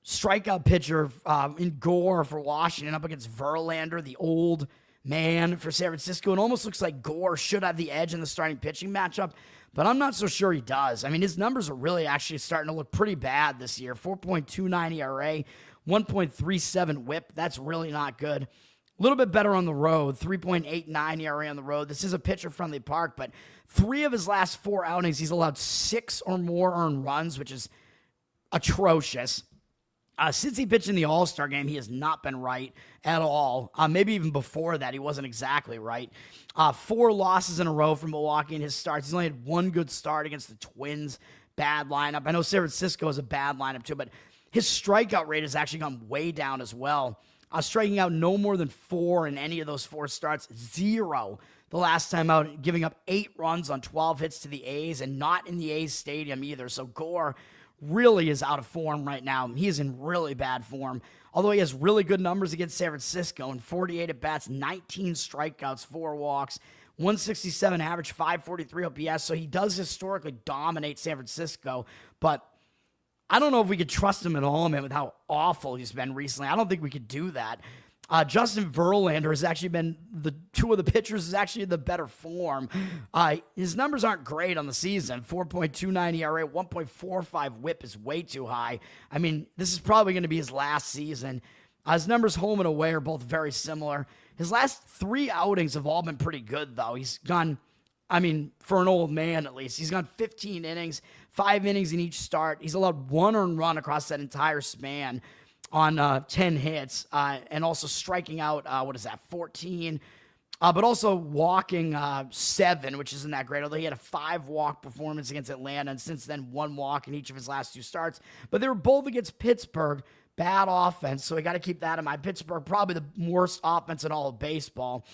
strikeout pitcher in Gore for Washington up against Verlander, the old man for San Francisco. It almost looks like Gore should have the edge in the starting pitching matchup, but I'm not so sure he does. I mean, his numbers are really actually starting to look pretty bad this year. 4.29 ERA, 1.37 whip. That's really not good. A little bit better on the road, 3.89 ERA on the road. This is a pitcher-friendly park, but 3 of his last 4 outings, he's allowed 6 or more earned runs, which is atrocious. Since he pitched in the All-Star game, he has not been right at all. Maybe even before that, he wasn't exactly right. 4 losses in a row from Milwaukee in his starts. He's only had 1 good start against the Twins. Bad lineup. I know San Francisco is a bad lineup too, but his strikeout rate has actually gone way down as well. Striking out no more than 4 in any of those 4 starts. 0 the last time out, giving up 8 runs on 12 hits to the A's, and not in the A's stadium either. So Gore really is out of form right now. He is in really bad form. Although he has really good numbers against San Francisco, and 48 at-bats, 19 strikeouts, 4 walks, 167 average, 543 OPS. So he does historically dominate San Francisco, but I don't know if we could trust him at all, man, with how awful he's been recently. I don't think we could do that. Justin Verlander has actually been the 2 of the pitchers is actually in the better form. His numbers aren't great on the season. 4.29 ERA, 1.45 whip is way too high. I mean, this is probably going to be his last season. His numbers home and away are both very similar. His last 3 outings have all been pretty good, though. He's gone, I mean, for an old man at least, he's gone 15 innings, 5 innings in each start. He's allowed 1 earned run across that entire span on 10 hits, and also striking out, 14, but also walking 7, which isn't that great, although he had a 5-walk performance against Atlanta, and since then 1 walk in each of his last 2 starts. But they were both against Pittsburgh. Bad offense, so we got to keep that in mind. Pittsburgh, probably the worst offense in all of baseball.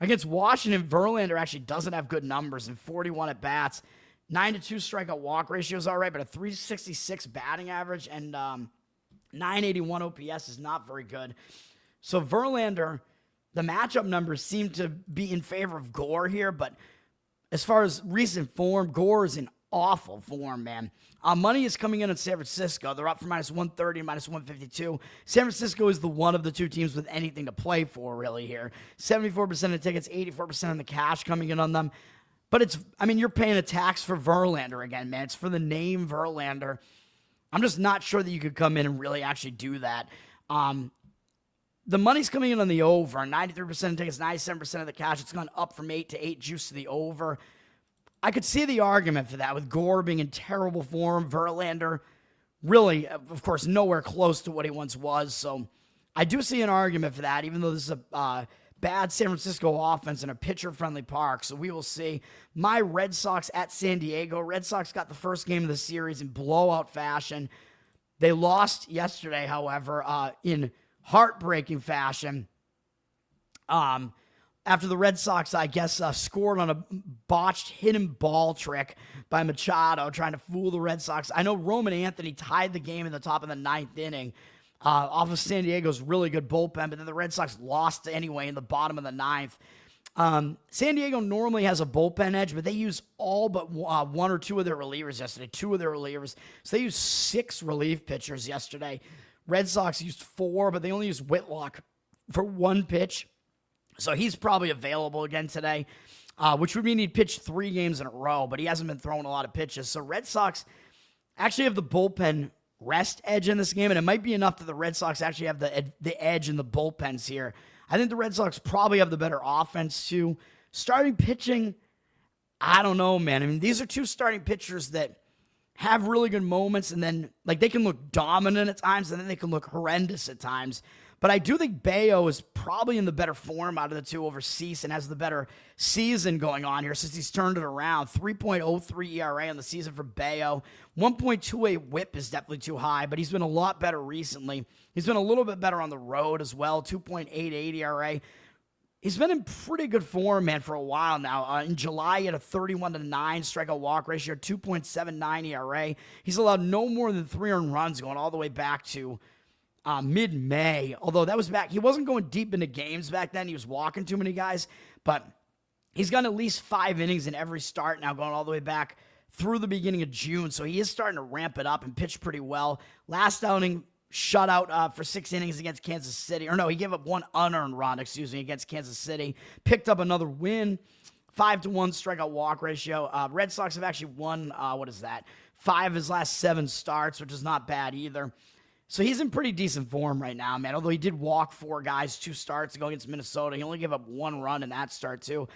Against Washington, Verlander actually doesn't have good numbers in 41 at-bats. 9-2 strikeout walk ratio is all right, but a 366 batting average and 981 OPS is not very good. So Verlander, the matchup numbers seem to be in favor of Gore here, but as far as recent form, Gore is in awful form, man. Money is coming in on San Francisco. They're up for -130 and -152. San Francisco is the one of the two teams with anything to play for, really, here. 74% of tickets, 84% of the cash coming in on them. But you're paying a tax for Verlander again, man. It's for the name Verlander. I'm just not sure that you could come in and really actually do that. The money's coming in on the over. 93% of tickets, 97% of the cash. It's gone up from 8 to 8 juice to the over. I could see the argument for that with Gore being in terrible form. Verlander, really, of course, nowhere close to what he once was. So I do see an argument for that, even though this is a bad San Francisco offense in a pitcher-friendly park. So we will see. My Red Sox at San Diego. Red Sox got the first game of the series in blowout fashion. They lost yesterday, however, in heartbreaking fashion. After the Red Sox, I guess, scored on a botched hidden ball trick by Machado, trying to fool the Red Sox. I know Roman Anthony tied the game in the top of the 9th inning off of San Diego's really good bullpen, but then the Red Sox lost anyway in the bottom of the 9th. San Diego normally has a bullpen edge, but they use all but one or two of their relievers yesterday, 2 of their relievers. So they used 6 relief pitchers yesterday. Red Sox used 4, but they only used Whitlock for 1 pitch. So he's probably available again today, which would mean he'd pitch 3 games in a row, but he hasn't been throwing a lot of pitches. So Red Sox actually have the bullpen rest edge in this game, and it might be enough that the Red Sox actually have the edge in the bullpens here. I think the Red Sox probably have the better offense too. Starting pitching, I don't know, man. These are 2 starting pitchers that have really good moments, and then they can look dominant at times, and then they can look horrendous at times. But I do think Bayo is probably in the better form out of the 2 over Cease and has the better season going on here since he's turned it around. 3.03 ERA on the season for Bayo. 1.28 whip is definitely too high, but he's been a lot better recently. He's been a little bit better on the road as well. 2.88 ERA. He's been in pretty good form, man, for a while now. In July, he had a 31-9 strikeout walk ratio, 2.79 ERA. He's allowed no more than 3 earned runs going all the way back to mid-May, although that was back. He wasn't going deep into games back then. He was walking too many guys, but he's gotten at least 5 innings in every start now, going all the way back through the beginning of June, so he is starting to ramp it up and pitch pretty well. Last outing, shutout for 6 innings against Kansas City. Or no, he gave up 1 unearned run, against Kansas City. Picked up another win, 5-1 strikeout walk ratio. Red Sox have actually won, 5 of his last 7 starts, which is not bad either. So he's in pretty decent form right now, man. Although he did walk 4 guys, 2 starts to go against Minnesota. He only gave up 1 run in that start, too.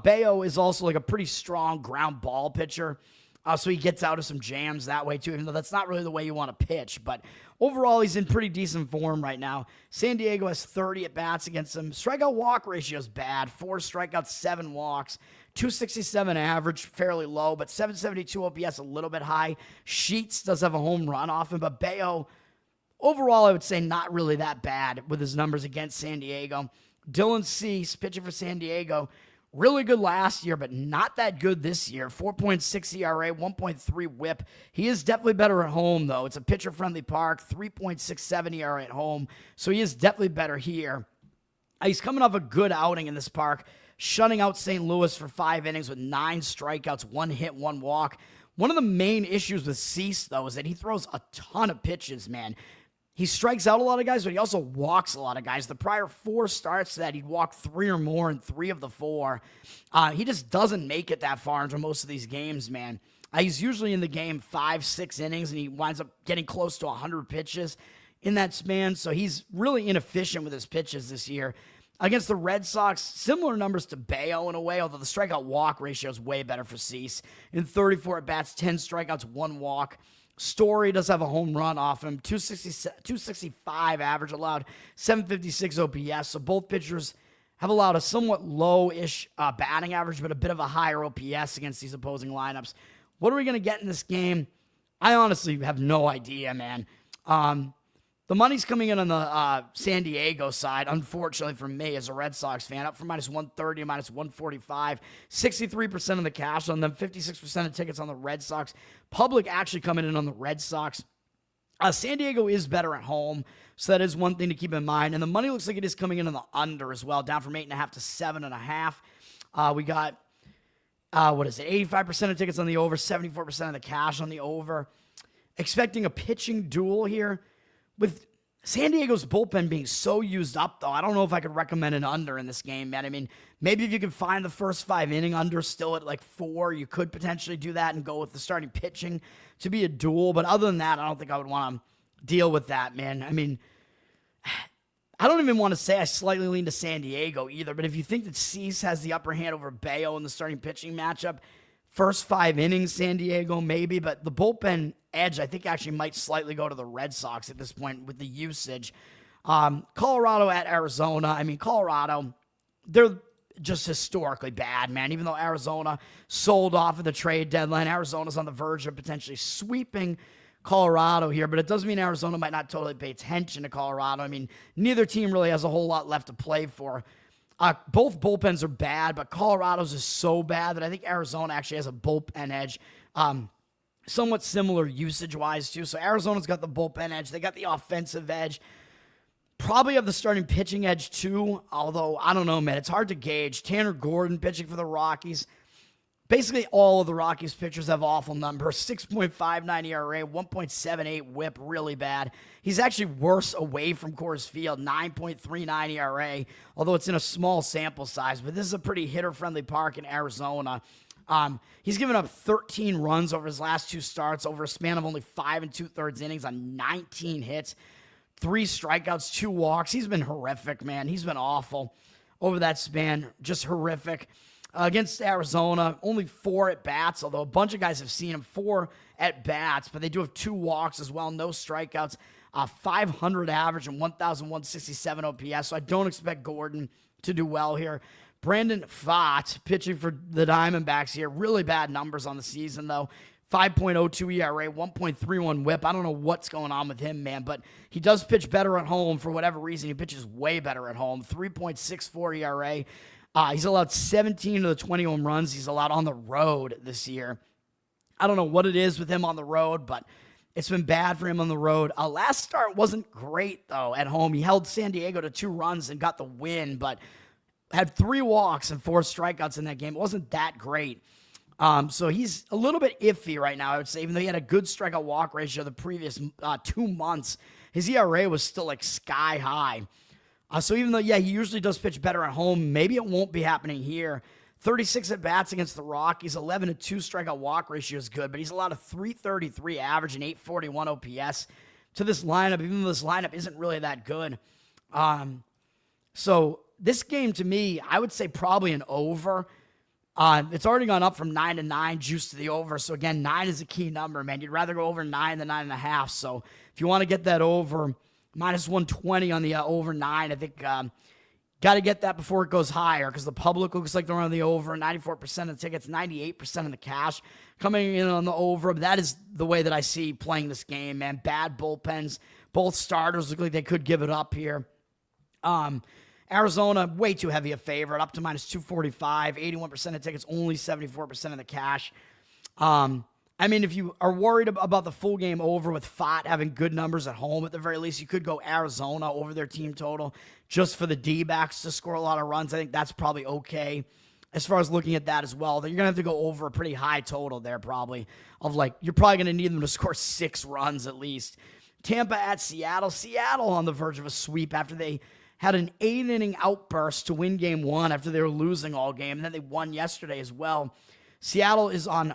Bayo is also a pretty strong ground ball pitcher. So he gets out of some jams that way, too, even though that's not really the way you want to pitch. But overall, he's in pretty decent form right now. San Diego has 30 at-bats against him. Strikeout walk ratio is bad. 4 strikeouts, 7 walks. 267 average, fairly low, but 772 OPS, a little bit high. Sheets does have a home run off him, but Bayo, overall, I would say not really that bad with his numbers against San Diego. Dylan Cease, pitching for San Diego, really good last year, but not that good this year. 4.6 ERA, 1.3 whip. He is definitely better at home, though. It's a pitcher-friendly park, 3.67 ERA at home, so he is definitely better here. He's coming off a good outing in this park, shutting out St. Louis for 5 innings with 9 strikeouts, 1 hit, 1 walk. One of the main issues with Cease, though, is that he throws a ton of pitches, man. He strikes out a lot of guys, but he also walks a lot of guys. The prior 4 starts that he'd walk 3 or more in 3 of the 4. He just doesn't make it that far into most of these games, man. He's usually in the game 5-6 innings, and he winds up getting close to 100 pitches in that span. So he's really inefficient with his pitches this year. Against the Red Sox, similar numbers to Bayo in a way, although the strikeout walk ratio is way better for Cease. In 34 at-bats, 10 strikeouts, 1 walk. Story does have a home run off him, 265 average allowed, 756 OPS. So both pitchers have allowed a somewhat low-ish batting average, but a bit of a higher OPS against these opposing lineups. What are we going to get in this game? I honestly have no idea, man. The money's coming in on the San Diego side, unfortunately for me as a Red Sox fan, up from -130 to -145. 63% of the cash on them, 56% of tickets on the Red Sox. Public actually coming in on the Red Sox. San Diego is better at home, so that is one thing to keep in mind. And the money looks like it is coming in on the under as well, down from 8.5 to 7.5. We got What is it? 85% of tickets on the over, 74% of the cash on the over. Expecting a pitching duel here. With San Diego's bullpen being so used up, though, I don't know if I could recommend an under in this game, man. I mean, maybe if you can find the first 5 inning under still at like 4, you could potentially do that and go with the starting pitching to be a duel. But other than that, I don't think I would want to deal with that, man. I mean, I don't even want to say I slightly lean to San Diego either, but if you think that Cease has the upper hand over Bayo in the starting pitching matchup, first 5 innings, San Diego maybe, but the bullpen edge I think actually might slightly go to the Red Sox at this point with the usage. Colorado at Arizona. I mean, Colorado, they're just historically bad, man. Even though Arizona sold off at the trade deadline, Arizona's on the verge of potentially sweeping Colorado here, but it doesn't mean Arizona might not totally pay attention to Colorado. I mean, neither team really has a whole lot left to play for. Both bullpens are bad, but Colorado's is so bad that I think Arizona actually has a bullpen edge. Somewhat similar usage-wise, too. So Arizona's got the bullpen edge. They got the offensive edge. Probably have the starting pitching edge, too, although, I don't know, man. It's hard to gauge. Tanner Gordon pitching for the Rockies. Basically, all of the Rockies pitchers have awful numbers. 6.59 ERA, 1.78 whip, really bad. He's actually worse away from Coors Field, 9.39 ERA, although it's in a small sample size. But this is a pretty hitter-friendly park in Arizona. He's given up 13 runs over his last 2 starts over a span of only 5 2/3 innings on 19 hits, 3 strikeouts, 2 walks. He's been horrific, man. He's been awful over that span, just horrific. Against Arizona, only 4 at-bats, although a bunch of guys have seen him 4 at-bats, but they do have 2 walks as well, no strikeouts, 500 average and 1,167 OPS, so I don't expect Gordon to do well here. Brandon Pfaadt pitching for the Diamondbacks here. Really bad numbers on the season, though. 5.02 ERA, 1.31 whip. I don't know what's going on with him, man, but he does pitch better at home for whatever reason. He pitches way better at home. 3.64 ERA. He's allowed 17 of the 20 home runs he's allowed on the road this year. I don't know what it is with him on the road, but it's been bad for him on the road. Last start wasn't great, though, at home. He held San Diego to 2 runs and got the win, but had 3 walks and 4 strikeouts in that game. It wasn't that great. So he's a little bit iffy right now, I would say. Even though he had a good strikeout walk ratio the previous 2 months, his ERA was still like sky high. So even though, he usually does pitch better at home, maybe it won't be happening here. 36 at-bats against the Rockies, 11-2 strikeout walk ratio is good, but he's allowed a 333 average and 841 OPS to this lineup, even though this lineup isn't really that good. So this game, to me, I would say probably an over. It's already gone up from 9-9, juice to the over. So again, 9 is a key number, man. You'd rather go over 9 than 9.5. So if you want to get that over, minus 120 on the over 9, I think got to get that before it goes higher because the public looks like they're on the over. 94% of the tickets, 98% of the cash coming in on the over. But that is the way that I see playing this game, man. Bad bullpens. Both starters look like they could give it up here. Arizona, way too heavy a favorite, up to minus 245, 81% of tickets, only 74% of the cash. I mean, if you are worried about the full game over with Pfaadt having good numbers at home, at the very least, you could go Arizona over their team total just for the D-backs to score a lot of runs. I think that's probably okay as far as looking at that as well. You're going to have to go over a pretty high total there probably of like, you're probably going to need them to score 6 runs at least. Tampa at Seattle. Seattle on the verge of a sweep after they had an 8-inning outburst to win game 1 after they were losing all game, and then they won yesterday as well. Seattle is on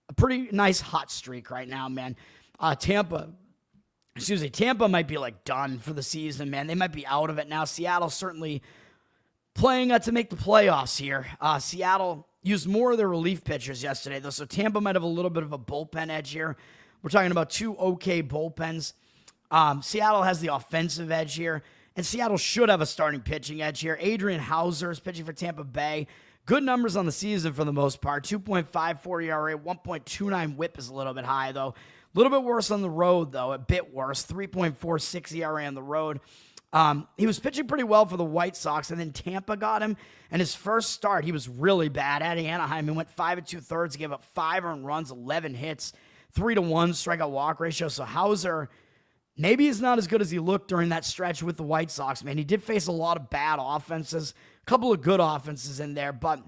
a pretty nice hot streak right now, man. Tampa might be like done for the season, man. They might be out of it now. Seattle certainly playing to make the playoffs here. Seattle used more of their relief pitchers yesterday, though, so Tampa might have a little bit of a bullpen edge here. We're talking about 2 okay bullpens. Seattle has the offensive edge here, and Seattle should have a starting pitching edge here. Adrian Hauser is pitching for Tampa Bay. Good numbers on the season for the most part. 2.54 ERA, 1.29 whip is a little bit high, though. A little bit worse on the road, though. A bit worse. 3.46 ERA on the road. He was pitching pretty well for the White Sox, and then Tampa got him. And his first start, he was really bad at Anaheim. He went 5 2/3, gave up 5 earned runs, 11 hits, 3-1 strikeout walk ratio. So Hauser, maybe he's not as good as he looked during that stretch with the White Sox, man. He did face a lot of bad offenses, a couple of good offenses in there, but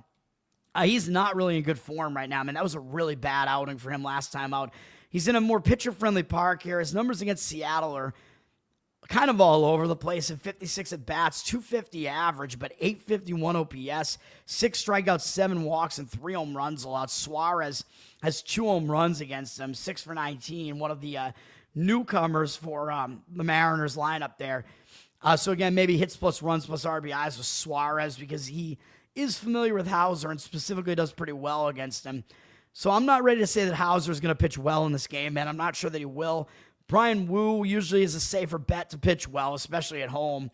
He's not really in good form right now. I mean, that was a really bad outing for him last time out. He's in a more pitcher-friendly park here. His numbers against Seattle are kind of all over the place. At 56 at bats, 250 average, but 851 OPS, 6 strikeouts, 7 walks, and 3 home runs allowed. Suarez has 2 home runs against him, 6 for 19, one of the newcomers for the Mariners lineup there. So again, maybe hits plus runs plus RBIs with Suarez because he is familiar with Hauser and specifically does pretty well against him. So I'm not ready to say that Hauser is going to pitch well in this game, man. I'm not sure that he will. Brian Wu usually is a safer bet to pitch well, especially at home.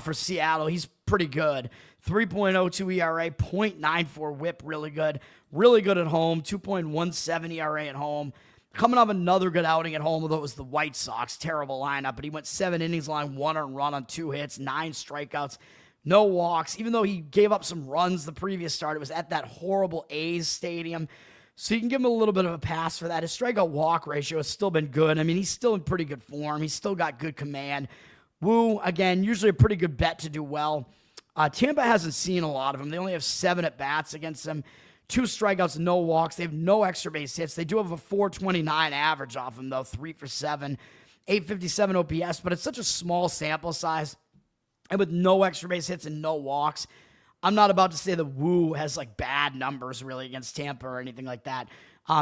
For Seattle, he's pretty good. 3.02 ERA, 0.94 whip, really good. Really good at home, 2.17 ERA at home. Coming off another good outing at home, although it was the White Sox, terrible lineup, but he went 7 innings long, 1 earned run on 2 hits, 9 strikeouts, no walks. Even though he gave up some runs the previous start, it was at that horrible A's stadium. So you can give him a little bit of a pass for that. His strikeout walk ratio has still been good. I mean, he's still in pretty good form. He's still got good command. Wu, again, usually a pretty good bet to do well. Tampa hasn't seen a lot of him. They only have 7 at-bats against him. 2 strikeouts, no walks. They have no extra base hits. They do have a 429 average off him, though. 3 for 7. 857 OPS, but it's such a small sample size. And with no extra base hits and no walks, I'm not about to say that Wu has like bad numbers really against Tampa or anything like that.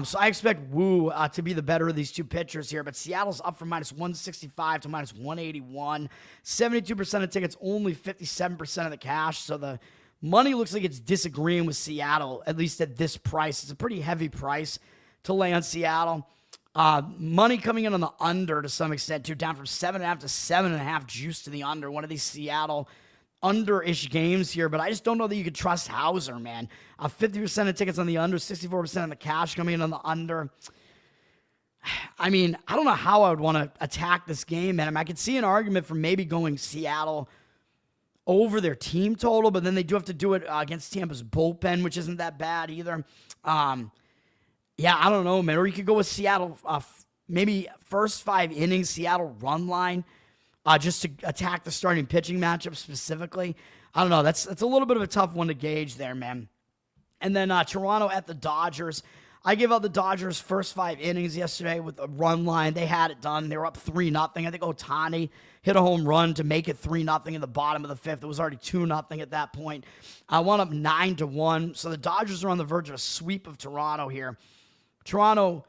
So I expect Wu to be the better of these 2 pitchers here, but Seattle's up from minus 165 to minus 181. 72% of tickets, only 57% of the cash. So the money looks like it's disagreeing with Seattle, at least at this price. It's a pretty heavy price to lay on Seattle. Money coming in on the under to some extent too, down from 7.5 to 7.5 juice to the under. One of these Seattle under-ish games here, but I just don't know that you could trust Hauser, man. 50% of tickets on the under, 64% of the cash coming in on the under. I mean, I don't know how I would want to attack this game, man. I mean, I could see an argument for maybe going Seattle over their team total, but then they do have to do it against Tampa's bullpen, which isn't that bad either. Yeah, I don't know, man. Or you could go with Seattle, maybe first 5 innings, Seattle run line. Just to attack the starting pitching matchup specifically. I don't know. That's a little bit of a tough one to gauge there, man. And then Toronto at the Dodgers. I gave out the Dodgers first 5 innings yesterday with a run line. They had it done. They were up 3-0. I think Ohtani hit a home run to make it 3-0 in the bottom of the 5th. It was already 2-0 at that point. I wound up 9-1. So the Dodgers are on the verge of a sweep of Toronto here. Toronto,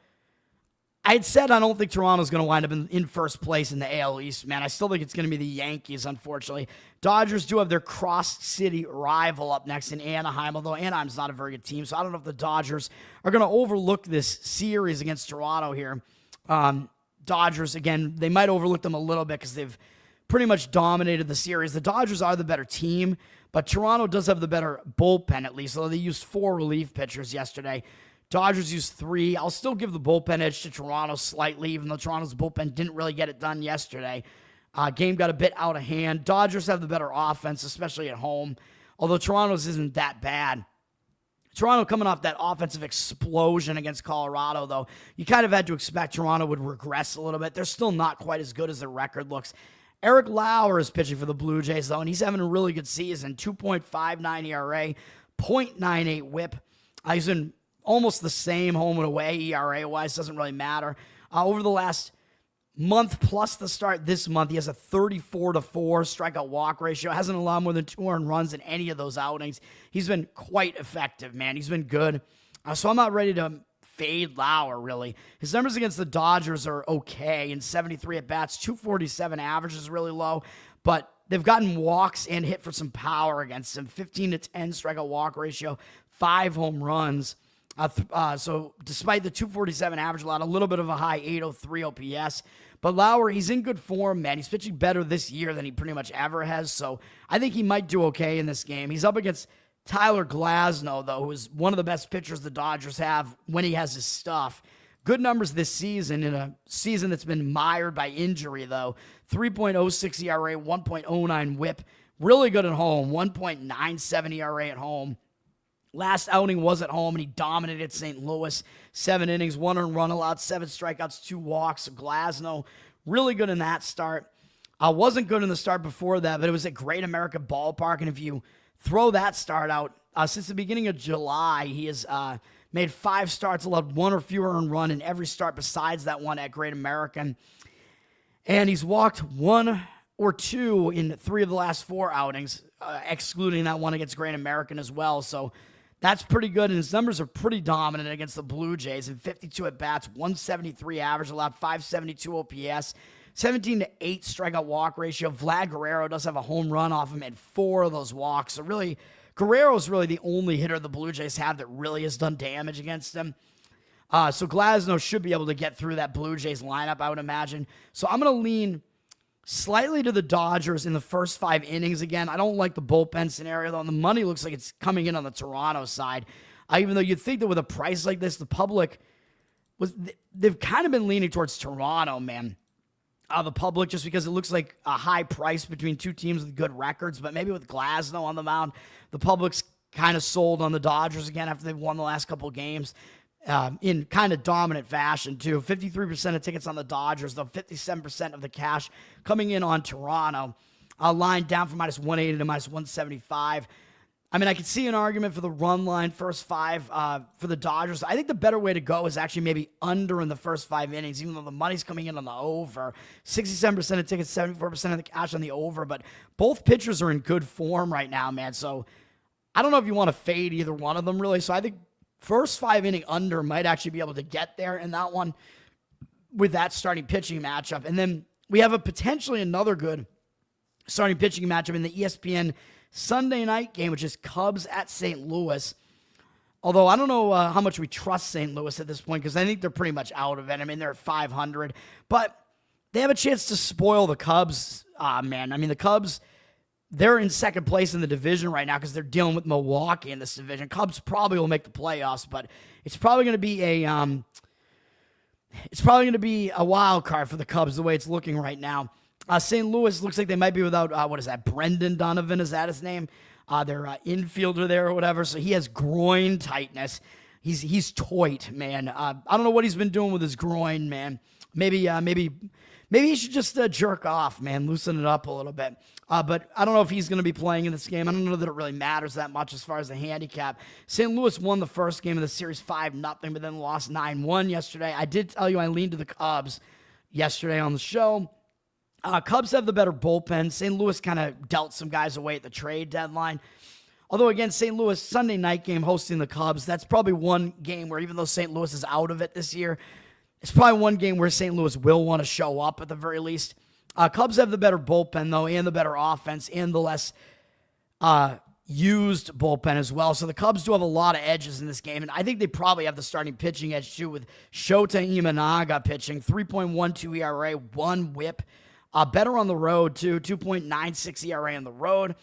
I had said I don't think Toronto's going to wind up in first place in the AL East, man. I still think it's going to be the Yankees, unfortunately. Dodgers do have their cross-city rival up next in Anaheim, although Anaheim's not a very good team, so I don't know if the Dodgers are going to overlook this series against Toronto here. Dodgers, again, they might overlook them a little bit because they've pretty much dominated the series. The Dodgers are the better team, but Toronto does have the better bullpen at least, although they used 4 relief pitchers yesterday. Dodgers used 3. I'll still give the bullpen edge to Toronto slightly, even though Toronto's bullpen didn't really get it done yesterday. Game got a bit out of hand. Dodgers have the better offense, especially at home, although Toronto's isn't that bad. Toronto coming off that offensive explosion against Colorado, though, you kind of had to expect Toronto would regress a little bit. They're still not quite as good as their record looks. Eric Lauer is pitching for the Blue Jays, though, and he's having a really good season. 2.59 ERA, 0.98 whip. He's in almost the same home and away ERA-wise. Doesn't really matter. Over the last month plus the start this month, he has a 34-4 strikeout walk ratio. Hasn't allowed more than 2 earned runs in any of those outings. He's been quite effective, man. He's been good. So I'm not ready to fade Lauer, really. His numbers against the Dodgers are okay. In 73 at-bats, 247 average is really low, but they've gotten walks and hit for some power against him. 15-10 strikeout walk ratio, 5 home runs. So despite the 247 average, allowed a little bit of a high 803 OPS. But Lauer, he's in good form, man. He's pitching better this year than he pretty much ever has. So I think he might do okay in this game. He's up against Tyler Glasnow, though, who is one of the best pitchers the Dodgers have when he has his stuff. Good numbers this season in a season that's been mired by injury, though. 3.06 ERA, 1.09 whip. Really good at home. 1.97 ERA at home. Last outing was at home, and he dominated St. Louis. 7 innings, 1 earned run allowed, 7 strikeouts, 2 walks. Glasnow, really good in that start. Wasn't good in the start before that, but it was at Great America Ballpark, and if you throw that start out, Since the beginning of July, he has made 5 starts, allowed 1 or fewer earned run in every start besides that one at Great American. And he's walked 1 or 2 in 3 of the last 4 outings, excluding that one against Great American as well. So that's pretty good, and his numbers are pretty dominant against the Blue Jays. In 52 at-bats, 173 average, allowed 572 OPS, 17-8 strikeout walk ratio. Vlad Guerrero does have a home run off him and 4 of those walks. So really, Guerrero's really the only hitter the Blue Jays have that really has done damage against him. So Glasnow should be able to get through that Blue Jays lineup, I would imagine. So I'm going to lean slightly to the Dodgers in the first 5 innings again. I don't like the bullpen scenario, though, and the money looks like it's coming in on the Toronto side. Even though you'd think that with a price like this, the public they've kind of been leaning towards Toronto, man. The public, just because it looks like a high price between 2 teams with good records, but maybe with Glasnow on the mound, the public's kind of sold on the Dodgers again after they've won the last couple of games. In kind of dominant fashion, too. 53% of tickets on the Dodgers, though 57% of the cash coming in on Toronto. Line down from -180 to -175. I mean, I could see an argument for the run line first 5 for the Dodgers. I think the better way to go is actually maybe under in the first 5 innings, even though the money's coming in on the over. 67% of tickets, 74% of the cash on the over. But both pitchers are in good form right now, man. So I don't know if you want to fade either one of them, really. So I think first 5 inning under might actually be able to get there in that one with that starting pitching matchup. And then we have potentially another good starting pitching matchup in the ESPN Sunday night game, which is Cubs at St. Louis. Although I don't know how much we trust St. Louis at this point, because I think they're pretty much out of it. I mean, they're at 500. But they have a chance to spoil the Cubs, man. I mean, the Cubs, they're in second place in the division right now because they're dealing with Milwaukee in this division. Cubs probably will make the playoffs, but it's probably going to be a wild card for the Cubs the way it's looking right now. St. Louis looks like they might be without Brendan Donovan, is that his name? Their infielder there or whatever. So he has groin tightness. He's toit, man. I don't know what he's been doing with his groin, man. Maybe he should just jerk off, man, loosen it up a little bit. But I don't know if he's going to be playing in this game. I don't know that it really matters that much as far as the handicap. St. Louis won the first game of the series 5-0, but then lost 9-1 yesterday. I did tell you I leaned to the Cubs yesterday on the show. Cubs have the better bullpen. St. Louis kind of dealt some guys away at the trade deadline. Although, again, St. Louis, Sunday night game hosting the Cubs, that's probably one game where even though St. Louis is out of it this year, it's probably one game where St. Louis will want to show up at the very least. Cubs have the better bullpen, though, and the better offense, and the less used bullpen as well. So the Cubs do have a lot of edges in this game, and I think they probably have the starting pitching edge, too, with Shota Imanaga pitching, 3.12 ERA, 1 whip. Better on the road, too, 2.96 ERA on the road.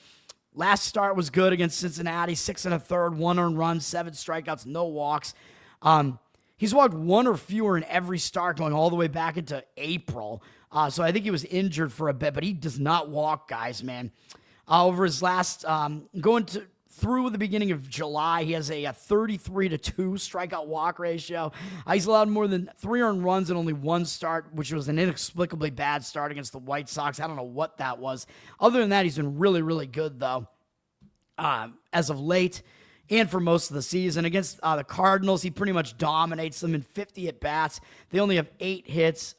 Last start was good against Cincinnati, 6 1/3, 1 earned run, 7 strikeouts, no walks. He's walked 1 or fewer in every start going all the way back into April. So I think he was injured for a bit, but he does not walk, guys, man. Over his last, through the beginning of July, he has a 33-2 strikeout walk ratio. He's allowed more than 3 earned runs in only 1 start, which was an inexplicably bad start against the White Sox. I don't know what that was. Other than that, he's been really, really good, though, as of late and for most of the season. Against the Cardinals, he pretty much dominates them in 50 at-bats. They only have 8 hits.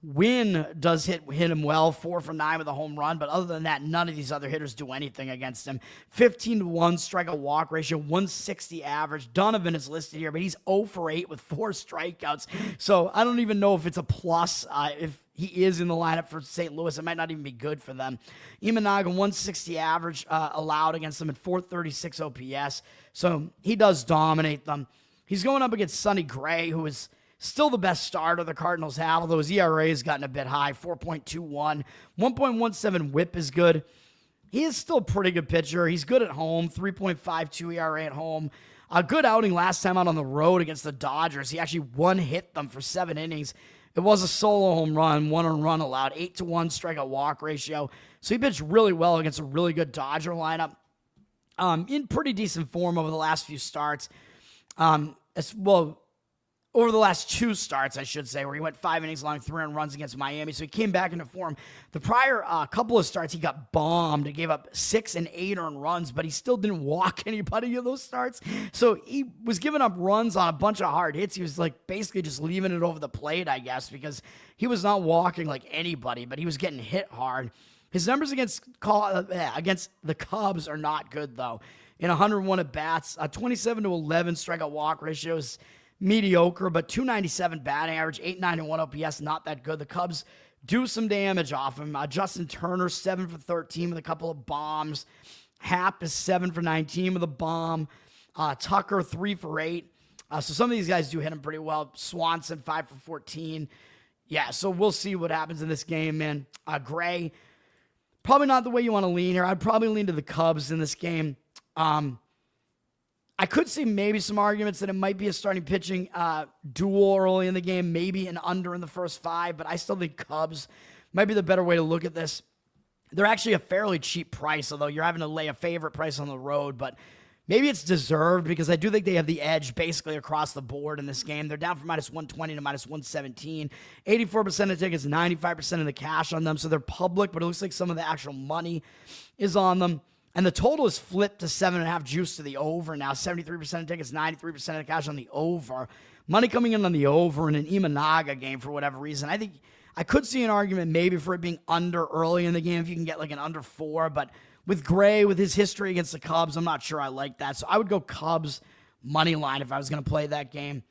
Wynn does hit him well, 4 for 9 with a home run, but other than that, none of these other hitters do anything against him. 15-1 strikeout walk ratio, 160 average. Donovan is listed here, but he's 0 for 8 with 4 strikeouts. So I don't even know if it's a plus if he is in the lineup for St. Louis. It might not even be good for them. Imanaga, 160 average allowed against them at 436 OPS. So he does dominate them. He's going up against Sonny Gray, who is still the best starter the Cardinals have, although his ERA has gotten a bit high, 4.21. 1.17 whip is good. He is still a pretty good pitcher. He's good at home, 3.52 ERA at home. A good outing last time out on the road against the Dodgers. He actually hit them for 7 innings. It was a solo home run, 1 earned run allowed, 8-1 strikeout walk ratio. So he pitched really well against a really good Dodger lineup. In pretty decent form over the last few starts. over the last 2 starts, I should say, where he went 5 innings long, 3 runs against Miami. So he came back into form. The prior couple of starts, he got bombed. He gave up 6 and 8 earned runs, but he still didn't walk anybody in those starts. So he was giving up runs on a bunch of hard hits. He was like basically just leaving it over the plate, I guess, because he was not walking like anybody, but he was getting hit hard. His numbers against the Cubs are not good, though. In 101 at-bats, 27-11 strikeout walk ratio is mediocre, but 297 batting average, 891 OPS, not that good. The Cubs do some damage off him. Justin Turner, 7 for 13 with a couple of bombs. Happ is 7 for 19 with a bomb. Tucker, 3 for 8. So some of these guys do hit him pretty well. Swanson, 5 for 14. Yeah, so we'll see what happens in this game, man. Gray, probably not the way you want to lean here. I'd probably lean to the Cubs in this game. I could see maybe some arguments that it might be a starting pitching duel early in the game, maybe an under in the first 5, but I still think Cubs might be the better way to look at this. They're actually a fairly cheap price, although you're having to lay a favorite price on the road, but maybe it's deserved because I do think they have the edge basically across the board in this game. They're down from -120 to -117. 84% of tickets, 95% of the cash on them, so they're public, but it looks like some of the actual money is on them. And the total is flipped to 7.5 juice to the over now. 73% of tickets, 93% of the cash on the over. Money coming in on the over in an Imanaga game for whatever reason. I think I could see an argument maybe for it being under early in the game if you can get like an under 4. But with Gray, with his history against the Cubs, I'm not sure I like that. So I would go Cubs money line if I was going to play that game.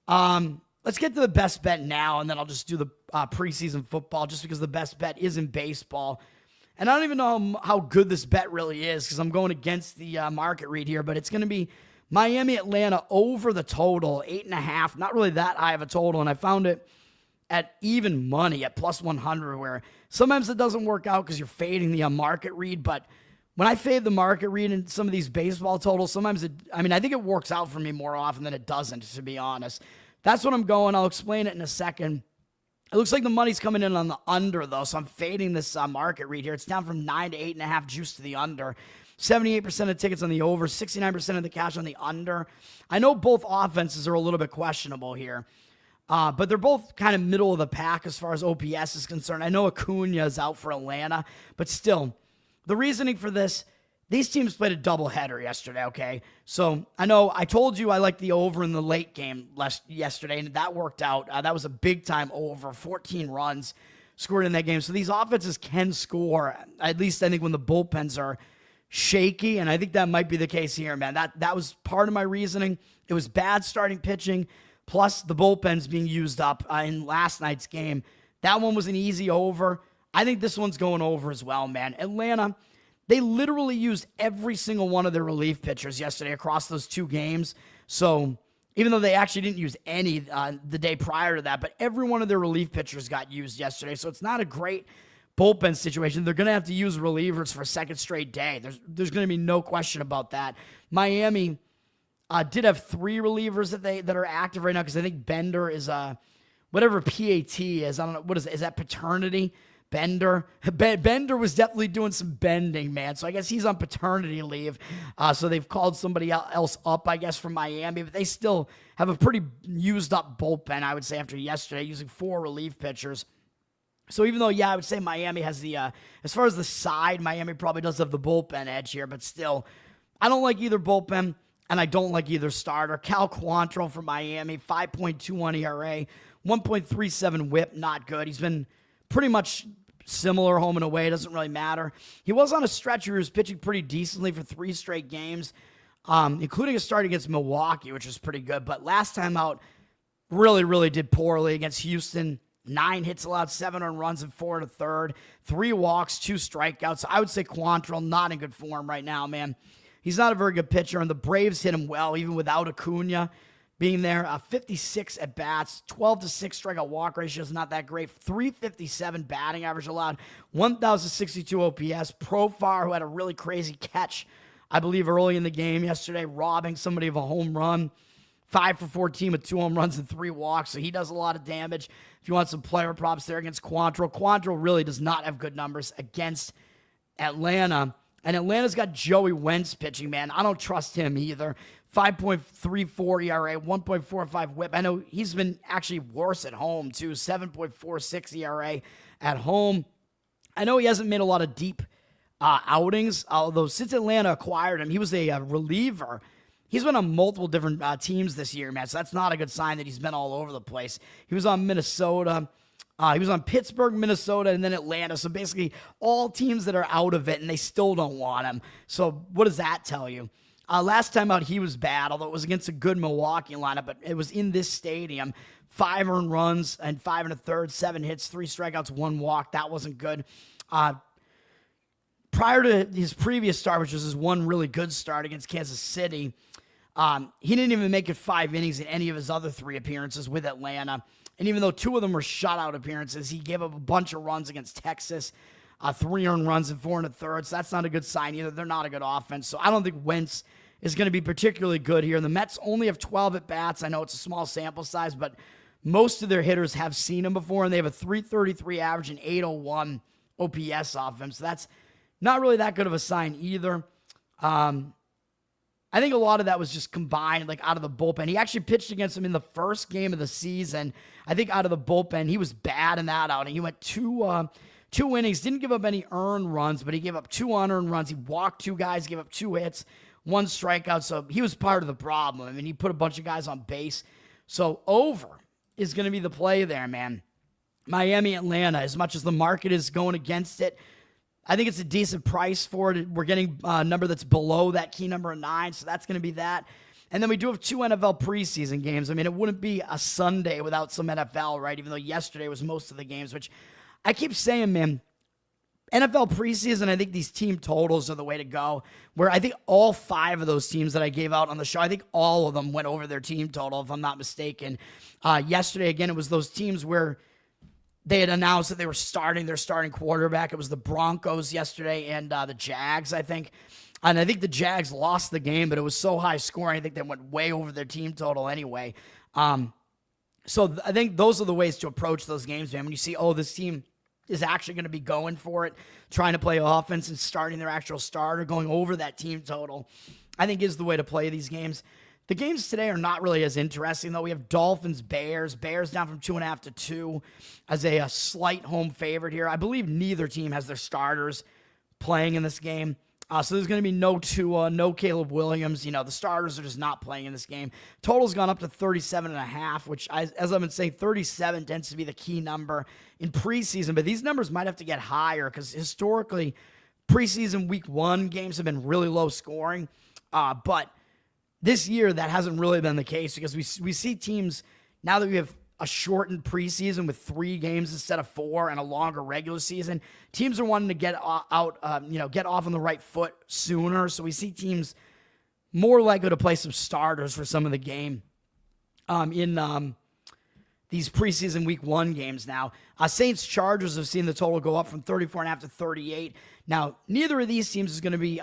Let's get to the best bet now, and then I'll just do the preseason football just because the best bet is in baseball. And I don't even know how good this bet really is because I'm going against the market read here, but it's going to be Miami, Atlanta over the total, 8.5. Not really that high of a total, and I found it at even money at +100, where sometimes it doesn't work out because you're fading the market read, but when I fade the market read in some of these baseball totals, sometimes I think it works out for me more often than it doesn't, to be honest. That's what I'm going. I'll explain it in a second. It looks like the money's coming in on the under, though, so I'm fading this market read here. It's down from 9 to 8.5 juice to the under. 78% of tickets on the over, 69% of the cash on the under. I know both offenses are a little bit questionable here, but they're both kind of middle of the pack as far as OPS is concerned. I know Acuna is out for Atlanta, but still, the reasoning for this, these teams played a doubleheader yesterday, okay? So I know I told you I liked the over in the late game yesterday, and that worked out. That was a big-time over, 14 runs scored in that game. So these offenses can score, at least I think when the bullpens are shaky, and I think that might be the case here, man. That was part of my reasoning. It was bad starting pitching, plus the bullpens being used up in last night's game. That one was an easy over. I think this one's going over as well, man. Atlanta, they literally used every single one of their relief pitchers yesterday across those 2 games. So even though they actually didn't use any the day prior to that, but every one of their relief pitchers got used yesterday. So it's not a great bullpen situation. They're going to have to use relievers for a second straight day. There's going to be no question about that. Miami did have 3 relievers that are active right now because I think Bender is whatever PAT is. I don't know. What is that paternity? Bender was definitely doing some bending, man. So I guess he's on paternity leave. So they've called somebody else up, I guess, from Miami. But they still have a pretty used up bullpen, I would say, after yesterday, using 4 relief pitchers. So even though, I would say Miami has the, as far as the side, Miami probably does have the bullpen edge here. But still, I don't like either bullpen, and I don't like either starter. Cal Quantrill from Miami, 5.21 ERA, 1.37 whip, not good. He's been pretty much similar home and away. It doesn't really matter. He was on a stretch where he was pitching pretty decently for 3 straight games, including a start against Milwaukee, which was pretty good. But last time out, really, really did poorly against Houston. 9 hits allowed, 7 earned runs, and 4 1/3. 3 walks, 2 strikeouts. I would say Quantrill not in good form right now, man. He's not a very good pitcher, and the Braves hit him well, even without Acuna being there. 56 at-bats, 12-6 strikeout walk ratio is not that great. 357 batting average allowed, 1,062 OPS. Profar, who had a really crazy catch, I believe, early in the game yesterday, robbing somebody of a home run. 5 for 14 with 2 home runs and 3 walks, so he does a lot of damage. If you want some player props there against Quantrill, Quantrill really does not have good numbers against Atlanta. And Atlanta's got Joey Wentz pitching, man. I don't trust him either. 5.34 ERA, 1.45 whip. I know he's been actually worse at home, too. 7.46 ERA at home. I know he hasn't made a lot of deep outings, although since Atlanta acquired him, he was a reliever. He's been on multiple different teams this year, man, so that's not a good sign that he's been all over the place. He was on Minnesota. He was on Pittsburgh, Minnesota, and then Atlanta. So basically all teams that are out of it, and they still don't want him. So what does that tell you? Last time out, he was bad, although it was against a good Milwaukee lineup, but it was in this stadium. 5 earned runs and 5 1/3, 7 hits, 3 strikeouts, 1 walk. That wasn't good. Prior to his previous start, which was his one really good start against Kansas City, he didn't even make it 5 innings in any of his other 3 appearances with Atlanta. And even though 2 of them were shutout appearances, he gave up a bunch of runs against Texas, 3 earned runs and 4 1/3. So that's not a good sign either. They're not a good offense. So I don't think Wentz is going to be particularly good here. The Mets only have 12 at-bats. I know it's a small sample size, but most of their hitters have seen him before, and they have a 333 average and 801 OPS off him. So that's not really that good of a sign either. I think a lot of that was just combined, like out of the bullpen. He actually pitched against him in the first game of the season. I think out of the bullpen, he was bad in that outing. He went two innings, didn't give up any earned runs, but he gave up 2 unearned runs. He walked 2 guys, gave up 2 hits, 1 strikeout. So he was part of the problem. I mean, he put a bunch of guys on base. So over is going to be the play there, man. Miami, Atlanta, as much as the market is going against it, I think it's a decent price for it. We're getting a number that's below that key number of 9, so that's going to be that. And then we do have 2 NFL preseason games. I mean, it wouldn't be a Sunday without some NFL, right? Even though yesterday was most of the games, which I keep saying, man, NFL preseason, I think these team totals are the way to go, where I think all 5 of those teams that I gave out on the show, I think all of them went over their team total, if I'm not mistaken. Yesterday, again, it was those teams where they had announced that they were starting their starting quarterback. It was the Broncos yesterday and the Jags, I think. And I think the Jags lost the game, but it was so high scoring, I think they went way over their team total anyway. So I think those are the ways to approach those games, man. When you see, oh, this team is actually going to be going for it, trying to play offense and starting their actual starter, going over that team total, I think is the way to play these games. The games today are not really as interesting, though. We have Dolphins, Bears. Bears down from 2.5 to 2 as a slight home favorite here. I believe neither team has their starters playing in this game. So there's going to be no Tua, no Caleb Williams. You know, the starters are just not playing in this game. Total's gone up to 37.5, which, as I've been saying, 37 tends to be the key number in preseason. But these numbers might have to get higher because historically, preseason week 1 games have been really low scoring. But this year, that hasn't really been the case because we see teams, now that we have a shortened preseason with 3 games instead of 4 and a longer regular season, teams are wanting to get out, get off on the right foot sooner. So we see teams more likely to play some starters for some of the game in these preseason week 1 games now. Saints Chargers have seen the total go up from 34.5 to 38. Now, neither of these teams is going to be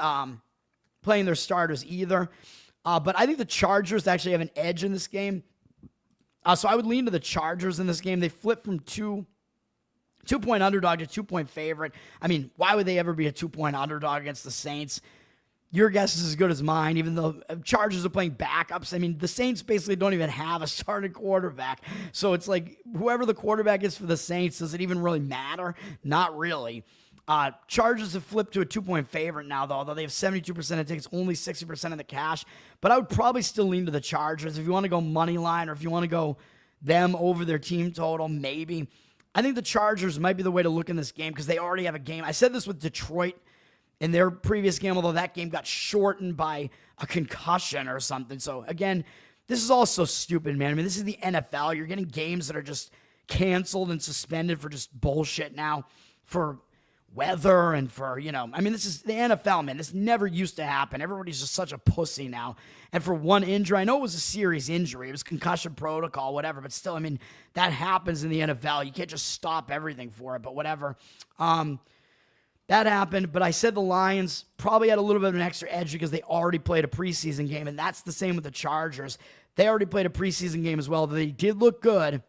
playing their starters either. But I think the Chargers actually have an edge in this game. So I would lean to the Chargers in this game. They flipped from 2-point underdog to 2-point favorite. I mean, why would they ever be a 2-point underdog against the Saints? Your guess is as good as mine, even though Chargers are playing backups. I mean, the Saints basically don't even have a starting quarterback. So it's like whoever the quarterback is for the Saints, does it even really matter? Not really. Chargers have flipped to a 2-point favorite now, though they have 72% of tickets, only 60% of the cash. But I would probably still lean to the Chargers. If you want to go money line or if you want to go them over their team total, maybe. I think the Chargers might be the way to look in this game because they already have a game. I said this with Detroit in their previous game, although that game got shortened by a concussion or something. So, again, this is all so stupid, man. I mean, this is the NFL. You're getting games that are just canceled and suspended for just bullshit now, for weather and for, I mean, this is the NFL, man. This never used to happen. Everybody's just such a pussy now. And for one injury, I know it was a serious injury. It was concussion protocol, whatever. But still, I mean, that happens in the NFL. You can't just stop everything for it, but whatever. That happened, but I said the Lions probably had a little bit of an extra edge because they already played a preseason game, and that's the same with the Chargers. They already played a preseason game as well. They did look good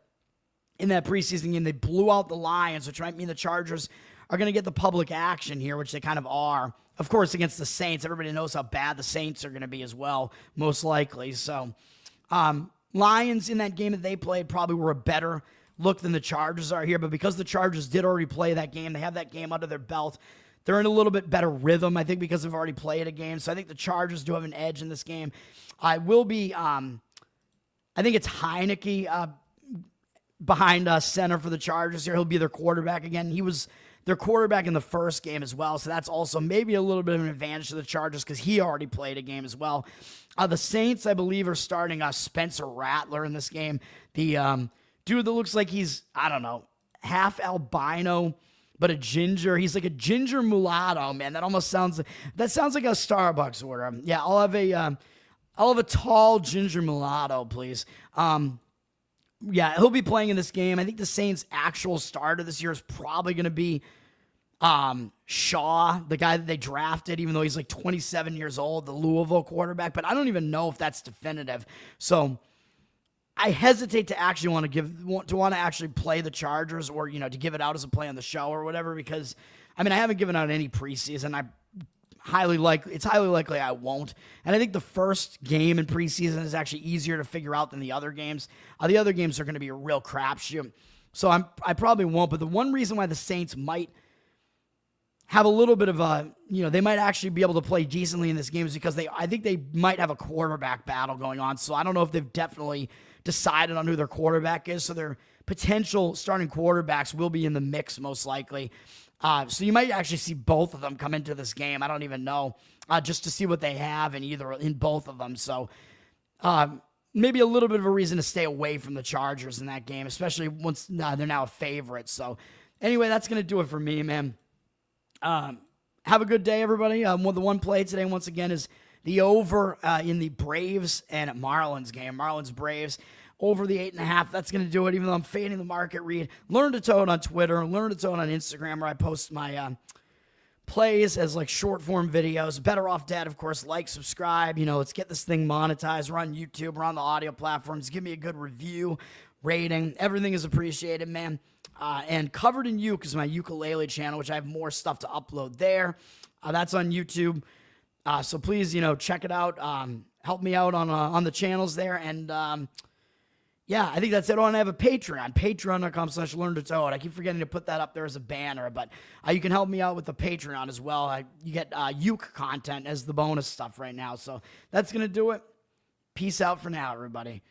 in that preseason game. They blew out the Lions, which might mean the Chargers are going to get the public action here, which they kind of are of course, against the Saints. Everybody knows how bad the Saints are going to be as well, most likely. So, Lions in that game that they played probably were a better look than the Chargers are here. But because the Chargers did already play that game, they have that game under their belt. They're in a little bit better rhythm, I think, because they've already played a game. So I think the Chargers do have an edge in this game. I will be, I think it's Heineke behind center for the Chargers here. He'll be their quarterback again. He was their quarterback in the first game as well. So that's also maybe a little bit of an advantage to the Chargers because he already played a game as well. The Saints, I believe, are starting Spencer Rattler in this game. The dude that looks like he's, I don't know, half albino, but a ginger. He's like a ginger mulatto, man. That sounds like a Starbucks order. Yeah, I'll have a tall ginger mulatto, please. Yeah, he'll be playing in this game. I think the Saints' actual starter this year is probably going to be Shaw, the guy that they drafted, even though he's like 27 years old, the Louisville quarterback. But I don't even know if that's definitive. So I hesitate to actually want to actually play the Chargers or, to give it out as a play on the show or whatever, because I haven't given out any preseason. It's highly likely I won't. And I think the first game in preseason is actually easier to figure out than the other games. The other games are going to be a real crapshoot. So I probably won't. But the one reason why the Saints might have a little bit of they might actually be able to play decently in this game is because I think they might have a quarterback battle going on. So I don't know if they've definitely decided on who their quarterback is. So their potential starting quarterbacks will be in the mix most likely. So you might actually see both of them come into this game. I don't even know, just to see what they have in both of them. So maybe a little bit of a reason to stay away from the Chargers in that game, especially once they're now a favorite. So anyway, that's going to do it for me, man. Have a good day, everybody. The one play today, once again, is the over in the Braves and Marlins game. Marlins-Braves. Over the 8.5. That's going to do it, even though I'm fading the market read. Learn to Toad on Twitter. Learn to Toad on Instagram, where I post my plays as like short form videos. Better Off Dead, of course. Like, subscribe. Let's get this thing monetized. We're on YouTube. We're on the audio platforms. Give me a good review, rating. Everything is appreciated, man. And Covered in Uke is my ukulele channel, which I have more stuff to upload there. That's on YouTube. So please, check it out. Help me out on the channels there. And yeah, I think that's it. Oh, and I have a Patreon, patreon.com/learntotode. I keep forgetting to put that up there as a banner, but you can help me out with the Patreon as well. You get Uke content as the bonus stuff right now. So that's going to do it. Peace out for now, everybody.